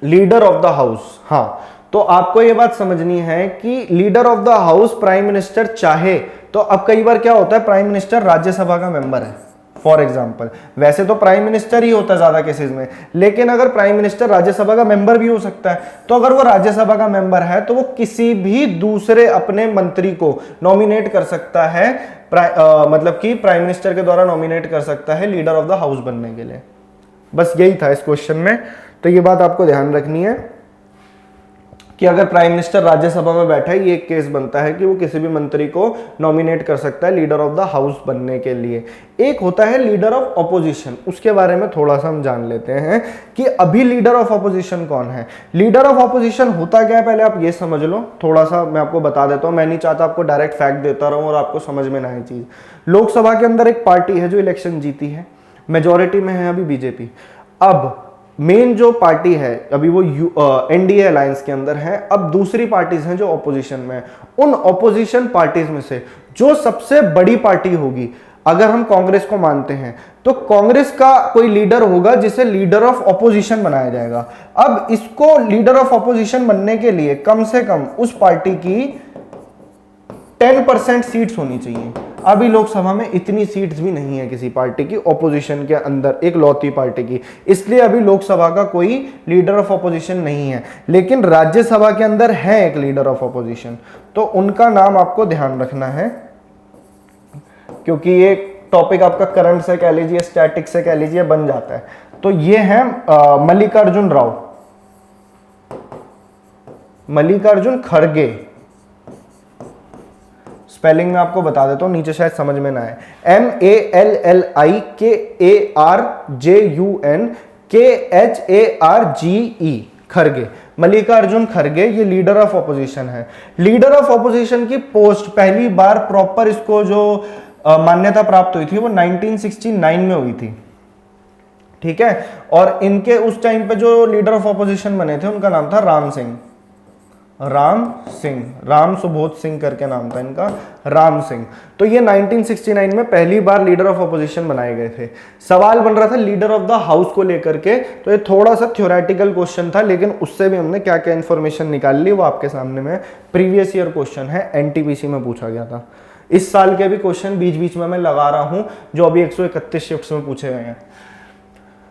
लीडर ऑफ द हाउस, हाँ, तो आपको ये बात समझनी है कि leader of the house prime minister चाहे तो, अब कई बार क्या होता है प्राइम मिनिस्टर राज्यसभा का मेंबर है फॉर एग्जांपल। वैसे तो प्राइम मिनिस्टर ही होता है ज्यादा केसेस में, लेकिन अगर प्राइम मिनिस्टर राज्यसभा का मेंबर भी हो सकता है, तो अगर वो राज्यसभा का मेंबर है तो वो किसी भी दूसरे अपने मंत्री को नॉमिनेट कर सकता है, मतलब कि प्राइम मिनिस्टर के द्वारा नॉमिनेट कर सकता है लीडर ऑफ द हाउस बनने के लिए। बस यही था इस क्वेश्चन में। तो ये बात आपको ध्यान रखनी है कि अगर प्राइम मिनिस्टर राज्यसभा में बैठा है, ये एक केस बनता है कि वो किसी भी मंत्री को नॉमिनेट कर सकता है लीडर ऑफ द हाउस बनने के लिए। एक होता है लीडर ऑफ ऑपोजिशन, उसके बारे में थोड़ा सा हम जान लेते हैं कि अभी लीडर ऑफ ऑपोजिशन कौन है। लीडर ऑफ ऑपोजिशन होता क्या है, पहले आप ये समझ लो। थोड़ा सा मैं आपको बता देता हूं, मैं नहीं चाहता आपको डायरेक्ट फैक्ट देता रहूं और आपको समझ में ना आए चीज। लोकसभा के अंदर एक पार्टी है जो इलेक्शन जीती है, मेजोरिटी में है अभी बीजेपी। अब मेन जो पार्टी है अभी वो एनडीए अलायंस के अंदर है। अब दूसरी पार्टीज हैं जो ऑपोजिशन में है। उन ऑपोजिशन पार्टीज में से जो सबसे बड़ी पार्टी होगी, अगर हम कांग्रेस को मानते हैं तो कांग्रेस का कोई लीडर होगा जिसे लीडर ऑफ ऑपोजिशन बनाया जाएगा। अब इसको लीडर ऑफ ऑपोजिशन बनने के लिए कम से कम उस पार्टी की 10% सीट्स होनी चाहिए। अभी लोकसभा में इतनी सीट्स भी नहीं है किसी पार्टी की ऑपोजिशन के अंदर, एक लौती पार्टी की, इसलिए अभी लोकसभा का कोई लीडर ऑफ ऑपोजिशन नहीं है। लेकिन राज्यसभा के अंदर है एक लीडर ऑफ ऑपोजिशन, तो उनका नाम आपको ध्यान रखना है, क्योंकि ये टॉपिक आपका करंट से कह लीजिए, स्टैटिक से कह लीजिए, बन जाता है। तो ये है मल्लिकार्जुन राव, मल्लिकार्जुन खड़गे। स्पेलिंग में आपको बता देता हूं, नीचे शायद समझ में ना आए। MALLIKARJUN खड़गे, मल्लिकार्जुन खड़गे, ये लीडर ऑफ ऑपोजिशन है। लीडर ऑफ ऑपोजिशन की पोस्ट पहली बार प्रॉपर इसको जो मान्यता प्राप्त हुई थी वो 1969 में हुई थी, ठीक है। और इनके उस टाइम पे जो लीडर ऑफ ऑपोजिशन बने थे उनका नाम था राम सिंह, राम सुबोध सिंह करके नाम था इनका, राम सिंह। तो ये 1969 में पहली बार लीडर ऑफ ऑपोजिशन बनाए गए थे। सवाल बन रहा था लीडर ऑफ द हाउस को लेकर के, तो ये थोड़ा सा थ्योरेटिकल क्वेश्चन था, लेकिन उससे भी हमने क्या क्या इंफॉर्मेशन निकाल ली वो आपके सामने में। प्रीवियस ईयर क्वेश्चन है, एनटीपीसी में पूछा गया था। इस साल के भी क्वेश्चन बीच बीच में मैं लगा रहा हूं जो अभी 131 शिफ्ट्स में पूछे गए हैं।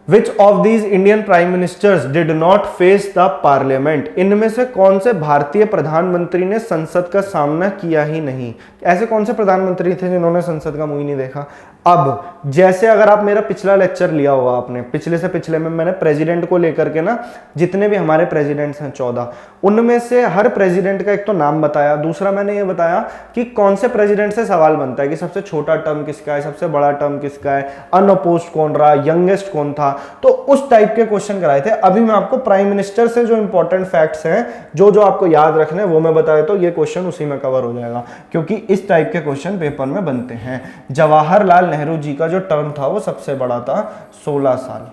Which of these Indian Prime Ministers did not face the Parliament? इनमें से कौन से भारतीय प्रधानमंत्री ने संसद का सामना किया ही नहीं? ऐसे कौन से प्रधानमंत्री थे जिन्होंने संसद का मुंह ही नहीं देखा? अब जैसे अगर आप मेरा पिछला लेक्चर लिया होगा आपने, पिछले से पिछले में मैंने प्रेसिडेंट को लेकर के ना, जितने भी हमारे प्रेसिडेंट्स हैं 14, उनमें से हर प्रेसिडेंट का एक तो नाम बताया, दूसरा मैंने ये बताया कि कौन से प्रेसिडेंट से सवाल बनता है कि सबसे छोटा टर्म किसका है, सबसे बड़ा टर्म किसका है, अनअपोज्ड कौन रहा, यंगेस्ट कौन था, तो उस टाइप के क्वेश्चन कराए थे। अभी मैं आपको प्राइम मिनिस्टर से जो इंपॉर्टेंट फैक्ट्स हैं, जो जो आपको याद रखने वो मैं बताया, तो ये क्वेश्चन उसी में कवर हो जाएगा, क्योंकि इस टाइप के क्वेश्चन पेपर में बनते हैं। जवाहरलाल नेहरू जी का जो टर्म था वो सबसे बड़ा था, 16 साल,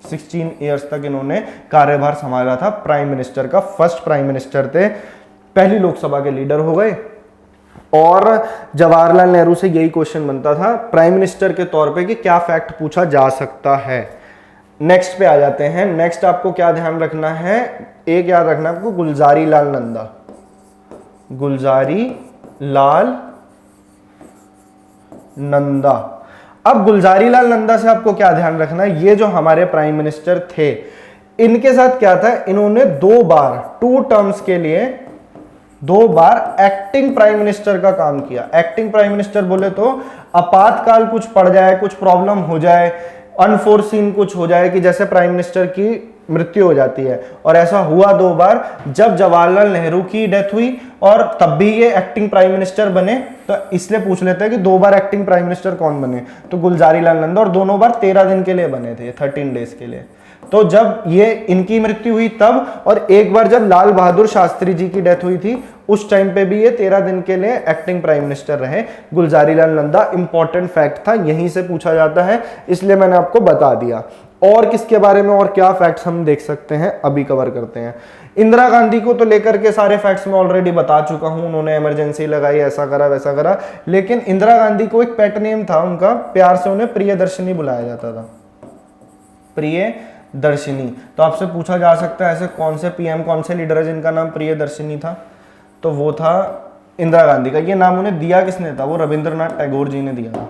16 ईयर्स तक इन्होंने कार्यभार संभाला था प्राइम मिनिस्टर का। फर्स्ट प्राइम मिनिस्टर थे, पहली लोकसभा के लीडर हो गए। और जवाहरलाल नेहरू से यही क्वेश्चन बनता था प्राइम मिनिस्टर के तौर पे कि क्या फैक्ट पूछा जा सकता है। नेक्स्ट पे आ जाते हैं। नेक्स्ट आपको क्या ध्यान रखना है, एक याद रखना आपको, गुलजारी लाल नंदा, गुलजारी लाल नंदा। अब गुलजारी लाल नंदा से आपको क्या ध्यान रखना है, ये जो हमारे प्राइम मिनिस्टर थे, इनके साथ क्या था, इन्होंने 2 बार 2 टर्म्स के लिए 2 बार एक्टिंग प्राइम मिनिस्टर का काम किया। एक्टिंग प्राइम मिनिस्टर बोले तो आपातकाल कुछ पड़ जाए, कुछ प्रॉब्लम हो जाए, अनफोर्सीन कुछ हो जाए कि जैसे प्राइम मिनिस्टर की मृत्यु हो जाती है, और ऐसा हुआ 2 बार। जब जवाहरलाल नेहरू की डेथ हुई और तब भी ये एक्टिंग प्राइम मिनिस्टर बने, तो इसलिए पूछ लेते हैं कि 2 बार एक्टिंग प्राइम मिनिस्टर कौन बने, तो गुलजारी लाल नंदा, और दोनों बार 13 दिन के लिए बने थे, 13 डेज के लिए। तो जब ये इनकी मृत्यु हुई तब, और एक बार जब लाल बहादुर शास्त्री जी की डेथ हुई थी उस टाइम पे भी ये 13 दिन के लिए एक्टिंग प्राइम मिनिस्टर रहे, गुलजारी लाल नंदा। इंपॉर्टेंट फैक्ट था, यहीं से पूछा जाता है, इसलिए मैंने आपको बता दिया। और किसके बारे में और क्या फैक्ट्स हम देख सकते हैं, अभी कवर करते हैं। इंदिरा गांधी को तो लेकर के सारे फैक्ट्स मैं ऑलरेडी बता चुका हूं, उन्होंने इमरजेंसी लगाई, ऐसा करा वैसा करा, लेकिन इंदिरा गांधी को एक पेट नेम था उनका, प्यार से उन्हें प्रियदर्शिनी बुलाया जाता था, प्रियदर्शिनी। तो आपसे पूछा जा सकता है ऐसे कौन से पीएम, कौन से लीडर है जिनका नाम प्रियदर्शिनी था, तो वो था इंदिरा गांधी का। ये नाम उन्हें दिया किसने था, वो रविंद्रनाथ टैगोर जी ने दिया था।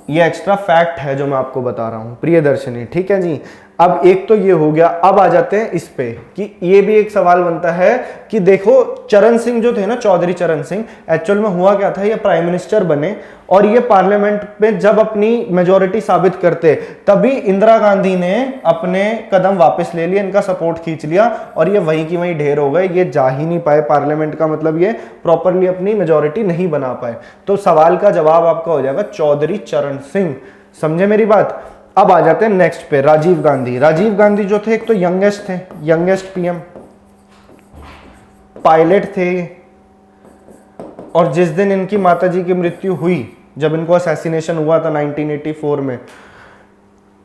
ये एक्स्ट्रा फैक्ट है जो मैं आपको बता रहा हूं, प्रियदर्शिनी, ठीक है जी। अब एक तो ये हो गया। अब आ जाते हैं इस पे कि ये भी एक सवाल बनता है कि देखो चरण सिंह जो थे ना, चौधरी चरण सिंह, एक्चुअल में हुआ क्या था, ये प्राइम मिनिस्टर बने और ये पार्लियामेंट में जब अपनी मेजोरिटी साबित करते तभी इंदिरा गांधी ने अपने कदम वापस ले लिए, इनका सपोर्ट खींच लिया और ये वहीं की वहीं ढेर हो गए, ये जा ही नहीं पाए पार्लियामेंट का, मतलब ये प्रॉपरली अपनी मेजोरिटी नहीं बना पाए। तो सवाल का जवाब आपका हो जाएगा चौधरी चरण सिंह। समझे मेरी बात। अब आ जाते हैं नेक्स्ट पे, राजीव गांधी। राजीव गांधी जो थे एक तो यंगेस्ट थे, यंगेस्ट पीएम, पायलट थे, और जिस दिन इनकी माताजी की मृत्यु हुई, जब इनको असैसिनेशन हुआ था 1984 में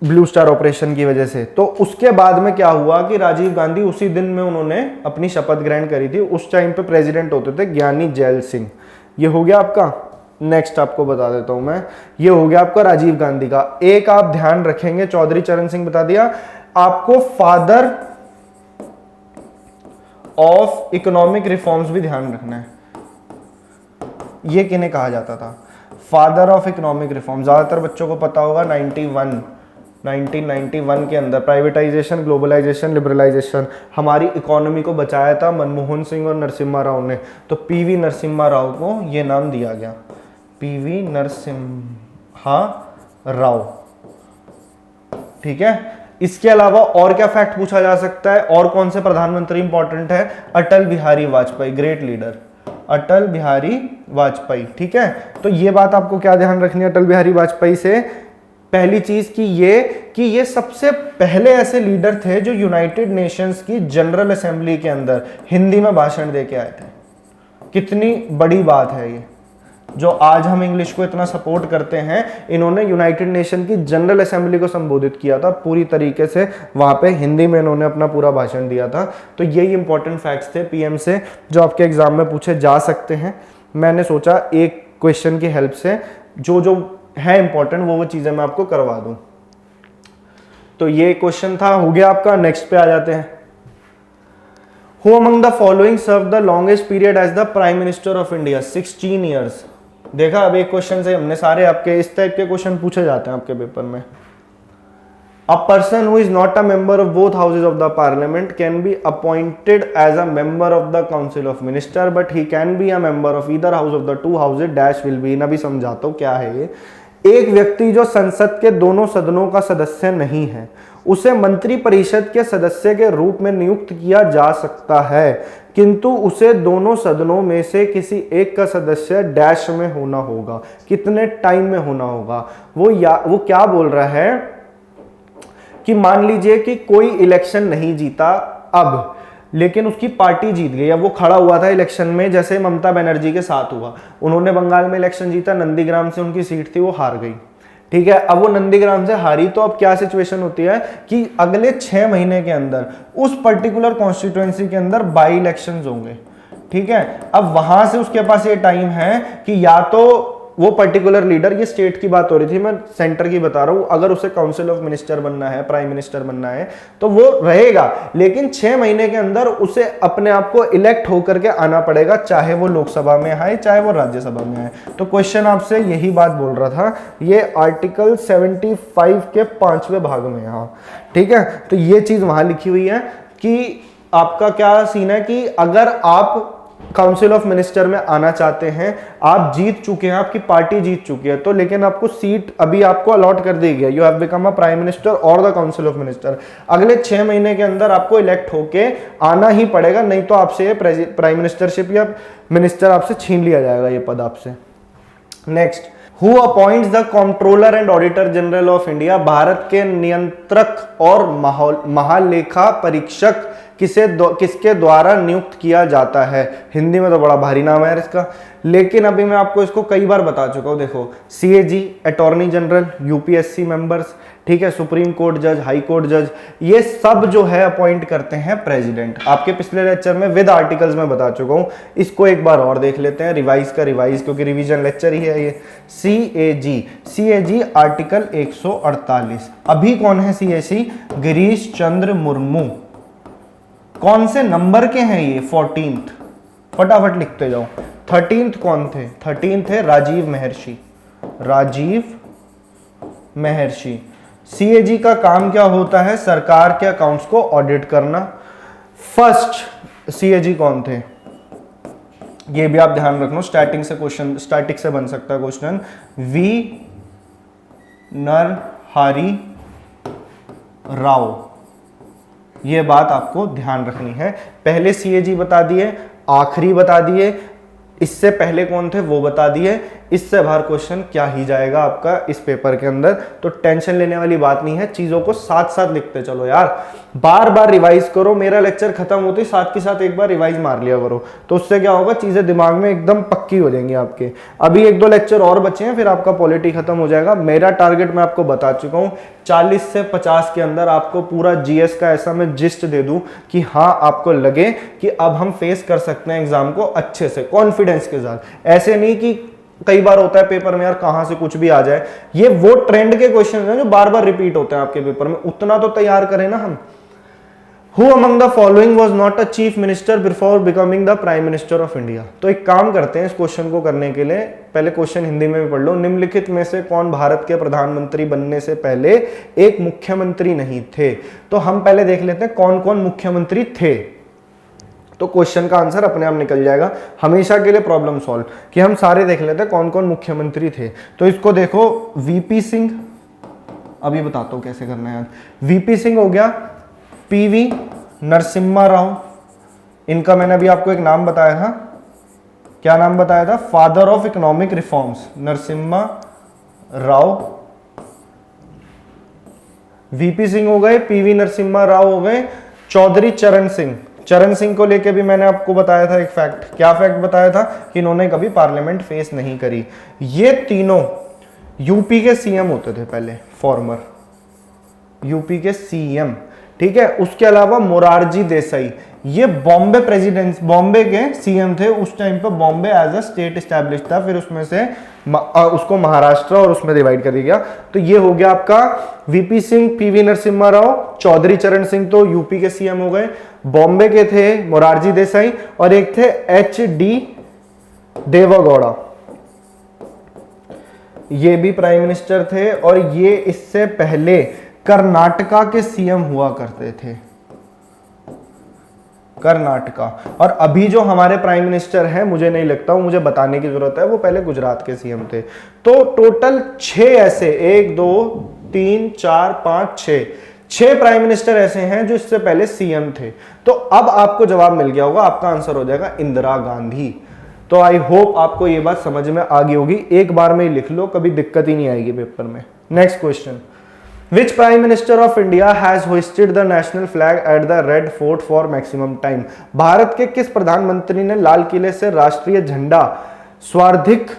ब्लू स्टार ऑपरेशन की वजह से, तो उसके बाद में क्या हुआ कि राजीव गांधी उसी दिन में उन्होंने अपनी शपथ ग्रहण करी थी। उस टाइम पे प्रेसिडेंट होते थे ज्ञानी जैल सिंह। ये हो गया आपका। नेक्स्ट आपको बता देता हूं मैं, ये हो गया आपका राजीव गांधी का। एक आप ध्यान रखेंगे, चौधरी चरण सिंह बता दिया आपको, फादर ऑफ इकोनॉमिक रिफॉर्म्स भी ध्यान रखना है। ये किन्हें कहा जाता था, फादर ऑफ इकोनॉमिक रिफॉर्म। ज्यादातर बच्चों को पता होगा 1991 के अंदर प्राइवेटाइजेशन, ग्लोबलाइजेशन, लिबरलाइजेशन, हमारी इकोनॉमी को बचाया था मनमोहन सिंह और नरसिम्हा राव ने। तो पीवी नरसिम्हा राव को ये नाम दिया गया, पीवी नरसिम्हा राव, ठीक है। इसके अलावा और क्या फैक्ट पूछा जा सकता है, और कौन से प्रधानमंत्री इंपॉर्टेंट है, अटल बिहारी वाजपेयी, ग्रेट लीडर अटल बिहारी वाजपेयी, ठीक है। तो ये बात आपको क्या ध्यान रखनी है अटल बिहारी वाजपेयी से, पहली चीज कि ये सबसे पहले ऐसे लीडर थे जो यूनाइटेड नेशंस की जनरल असेंबली के अंदर हिंदी में भाषण दे के आए थे। कितनी बड़ी बात है ये, जो आज हम इंग्लिश को इतना सपोर्ट करते हैं, इन्होंने यूनाइटेड नेशन की जनरल असेंबली को संबोधित किया था पूरी तरीके से, वहां पे हिंदी में इन्होंने अपना पूरा भाषण दिया था। तो यही इंपॉर्टेंट फैक्ट्स थे पीएम से जो आपके एग्जाम में पूछे जा सकते हैं। मैंने सोचा एक क्वेश्चन की हेल्प से जो जो है इंपॉर्टेंट वो चीजें मैं आपको करवा दूं। तो ये क्वेश्चन था, हो गया आपका। नेक्स्ट पे आ जाते हैं। Who among the following served the longest period as the Prime Minister of India? 16 years। देखा, अब एक क्वेश्चन से हमने सारे आपके इस टाइप के क्वेश्चन पूछे जाते हैं आपके पेपर में। A person who is not a member of both houses of the parliament can be appointed as a member of the council of minister, but he can be a member of either house of the two houses dash will be। अभी समझाता हूँ क्या है ये। एक व्यक्ति जो संसद के दोनों सदनों का सदस्य नहीं है उसे मंत्री परिषद के सदस्य के रूप में नियुक्त किया जा सकता है, किंतु उसे दोनों सदनों में से किसी एक का सदस्य डैश में होना होगा। कितने टाइम में होना होगा? वो क्या बोल रहा है कि मान लीजिए कि कोई इलेक्शन नहीं जीता अब, लेकिन उसकी पार्टी जीत गई। अब वो खड़ा हुआ था इलेक्शन में, जैसे ममता बनर्जी के साथ हुआ। उन्होंने बंगाल में इलेक्शन जीता, नंदीग्राम से उनकी सीट थी, वो हार गई। ठीक है, अब वो नंदीग्राम से हारी, तो अब क्या सिचुएशन होती है कि अगले 6 महीने के अंदर उस पर्टिकुलर कॉन्स्टिट्यूएंसी के अंदर बाई इलेक्शंस होंगे। ठीक है, अब वहां से उसके पास ये टाइम है कि या तो वो पर्टिकुलर लीडर, ये स्टेट की बात हो रही थी, मैं सेंटर की बता रहा हूं, अगर उसे काउंसिल ऑफ मिनिस्टर बनना है, प्राइम मिनिस्टर बनना है, तो वो रहेगा, लेकिन 6 महीने के अंदर उसे अपने आप को इलेक्ट होकर के आना पड़ेगा, चाहे वो लोकसभा में आए चाहे वो राज्यसभा में आए। तो क्वेश्चन आपसे यही बात बोल रहा था, ये आर्टिकल 75 के 5वें भाग में। हाँ ठीक है, तो ये चीज वहां लिखी हुई है कि आपका क्या सीन है कि अगर आप काउंसिल ऑफ मिनिस्टर में आना चाहते हैं, आप जीत चुके हैं, आपकी पार्टी जीत चुकी है, तो लेकिन आपको सीट अभी आपको अलॉट कर दी गई, you have become a prime minister और द काउंसिल ऑफ मिनिस्टर, अगले 6 महीने के अंदर आपको इलेक्ट होके आना ही पड़ेगा, नहीं तो आपसे प्राइम मिनिस्टरशिप या मिनिस्टर आपसे छीन लिया जाएगा ये पद आपसे। Next, who appoints the controller and auditor general of India? Bharat के नियंत्रक और महालेखा परीक्षक किसके द्वारा नियुक्त किया जाता है? हिंदी में तो बड़ा भारी नाम है यार इसका, लेकिन अभी मैं आपको इसको कई बार बता चुका हूं। देखो, CAG, attorney general, UPSC members, ठीक है, सुप्रीम कोर्ट जज, हाई कोर्ट जज, ये सब जो है अपॉइंट करते हैं प्रेसिडेंट। आपके पिछले लेक्चर में विद आर्टिकल्स में बता चुका हूं, इसको एक बार और देख लेते हैं, रिवाइज का रिवाइज, क्योंकि रिवीजन लेक्चर ही है ये। CAG article 148। अभी कौन है सीएजी? गिरीश चंद्र मुर्मू। कौन से नंबर के हैं ये? 14th। फटाफट लिखते जाओ। 13th कौन थे? 13th थे राजीव महर्षि। राजीव महर्षि। सीएजी का काम क्या होता है? सरकार के अकाउंट्स को ऑडिट करना। फर्स्ट सीएजी कौन थे? ये भी आप ध्यान रखना, स्टैटिक से बन सकता है क्वेश्चन। वी नरहरि राव। ये बात आपको ध्यान रखनी है। पहले सीएजी बता दिए, आखिरी बता दिए, इससे पहले कौन थे वो बता दिए। इससे बाहर क्वेश्चन क्या ही जाएगा आपका इस पेपर के अंदर, तो टेंशन लेने वाली बात नहीं है। चीजों को साथ साथ लिखते चलो यार, बार बार रिवाइज करो। मेरा लेक्चर खत्म होते ही साथ के साथ एक बार रिवाइज मार लिया करो, तो उससे क्या होगा, चीजें दिमाग में एकदम पक्की हो जाएंगी आपके। अभी 1-2 लेक्चर और बचे हैं, फिर आपका पॉलिटी खत्म हो जाएगा। मेरा टारगेट मैं आपको बता चुका हूँ, 40 से 50 के अंदर आपको पूरा जीएस का ऐसा मैं जिस्ट दे दूं कि हाँ आपको लगे कि अब हम फेस कर सकते हैं एग्जाम को अच्छे से, कॉन्फिडेंस के साथ। ऐसे नहीं कि कई बार होता है पेपर में यार कहां से कुछ भी आ जाए, ये वो ट्रेंड के क्वेश्चन हैं जो बार बार रिपीट होते हैं आपके पेपर में, उतना तो तैयार करें ना हम। Who among the following was not a chief minister before becoming the prime minister of India? तो एक काम करते हैं इस क्वेश्चन को करने के लिए, पहले क्वेश्चन हिंदी में भी पढ़ लो। निम्नलिखित में से कौन भारत के प्रधानमंत्री बनने से पहले एक मुख्यमंत्री नहीं थे? तो हम पहले देख लेते हैं कौन कौन मुख्यमंत्री थे, तो क्वेश्चन का आंसर अपने आप निकल जाएगा। हमेशा के लिए प्रॉब्लम सॉल्व कि हम सारे देख लेते हैं कौन कौन मुख्यमंत्री थे। तो इसको देखो, वीपी सिंह, अभी बताता हूं कैसे करना है। वीपी सिंह हो गया, पीवी नरसिम्हा राव, इनका मैंने अभी आपको एक नाम बताया था, क्या नाम बताया था? Father of economic reforms, Narasimha Rao. VP Singh हो गए, पीवी नरसिम्हा राव हो गए। चौधरी चरण सिंह, चरण सिंह को लेके भी मैंने आपको बताया था एक फैक्ट। क्या फैक्ट बताया था? कि इन्होंने कभी पार्लियामेंट फेस नहीं करी। ये तीनों यूपी के सीएम होते थे पहले, फॉर्मर यूपी के सीएम, ठीक है। उसके अलावा मोरारजी देसाई, ये बॉम्बे प्रेसिडेंट, बॉम्बे के सीएम थे उस टाइम पे। Bombay as a state establish था, फिर उसमें से उसको महाराष्ट्र और उसमें डिवाइड कर दिया गया। तो ये हो गया आपका वीपी सिंह, पीवी नरसिम्हा राव, चौधरी चरण सिंह तो यूपी के सीएम हो गए। बॉम्बे के थे मोरारजी देसाई और एक थे एच.डी. देवेगौड़ा, ये भी प्राइम मिनिस्टर थे और ये इससे पहले कर्नाटका के सीएम हुआ करते थे। कर्नाटका। और अभी जो हमारे प्राइम मिनिस्टर हैं, मुझे नहीं लगता, मुझे बताने की जरूरत है, वो पहले गुजरात के सीएम थे। तो टोटल 6 ऐसे, 1 2 3 4 5 6 प्राइम मिनिस्टर ऐसे हैं जो इससे पहले सीएम थे। तो अब आपको जवाब मिल गया होगा, आपका आंसर हो जाएगा इंदिरा गांधी। तो आई होप आपको ये बात समझ में आ गई होगी, एक बार में ही लिख लो, कभी दिक्कत ही नहीं आएगी पेपर में। Next question, which prime minister of India has hoisted the national flag at the Red Fort for maximum time? Bharat के किस प्रधानमंत्री ने लाल किले से राष्ट्रीय झंडा सर्वाधिक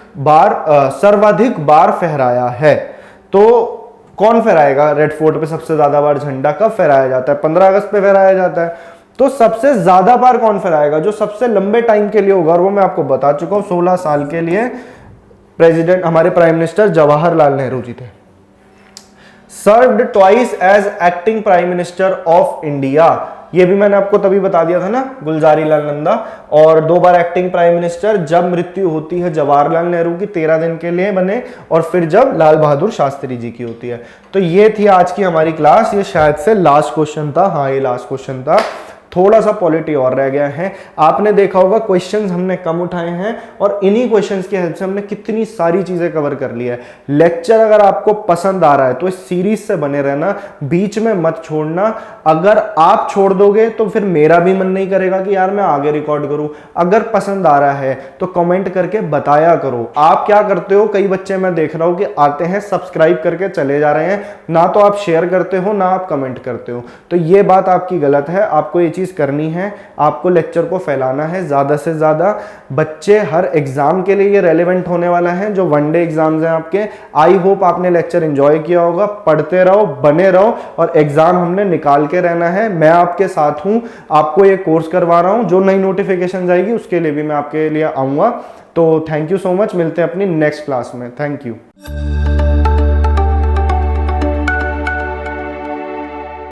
बार फहराया है? तो कौन फहराएगा रेड फोर्ट पे सबसे ज्यादा बार झंडा? कब फहराया जाता है? 15 अगस्त पे फहराया जाता है। तो सबसे ज्यादा बार कौन फहराएगा? जो सबसे लंबे टाइम के लिए होगा, और वो मैं आपको बता चुका हूं, 16 साल के लिए प्रेसिडेंट हमारे प्राइम मिनिस्टर जवाहरलाल नेहरू जी थे। Served twice as acting prime minister of India, ये भी मैंने आपको तभी बता दिया था ना, गुलजारी लाल नंदा। और 2 बार एक्टिंग प्राइम मिनिस्टर, जब मृत्यु होती है जवाहरलाल नेहरू की 13 दिन के लिए बने, और फिर जब लाल बहादुर शास्त्री जी की होती है। तो ये थी आज की हमारी क्लास। ये शायद से लास्ट क्वेश्चन था, हाँ ये लास्ट क्वेश्चन था, थोड़ा सा पॉलिटी और रह गया है। आपने देखा होगा क्वेश्चंस हमने कम उठाए हैं, और इन्हीं क्वेश्चंस की हेल्प से हमने कितनी सारी चीजें कवर कर ली है। लेक्चर अगर आपको पसंद आ रहा है तो इस सीरीज से बने रहना, बीच में मत छोड़ना। अगर आप छोड़ दोगे तो फिर मेरा भी मन नहीं करेगा कि यार मैं आगे रिकॉर्ड करूं। अगर पसंद आ रहा है तो कमेंट करके बताया करो। आप क्या करते हो, कई बच्चे मैं देख रहा हूं कि आते हैं सब्सक्राइब करके चले जा रहे हैं, ना तो आप शेयर करते हो ना आप कमेंट करते हो। तो ये बात आपकी गलत है, आपको ये चीज करनी है, आपको लेक्चर को फैलाना है ज्यादा से ज्यादा। बच्चे हर एग्जाम के लिए ये रेलेवेंट होने वाला है, जो वनडे एग्जाम्स हैं आपके। आई होप आपने लेक्चर एंजॉय किया होगा। पढ़ते रहो, बने रहो, और एग्जाम हमने निकाल के रहना है। मैं आपके साथ हूं, आपको ये कोर्स करवा रहा हूं। जो नई नोटिफिकेशन आएगी उसके लिए भी मैं आपके लिए आऊंगा। तो थैंक यू सो मच, मिलते हैं अपनी नेक्स्ट क्लास में। Thank you.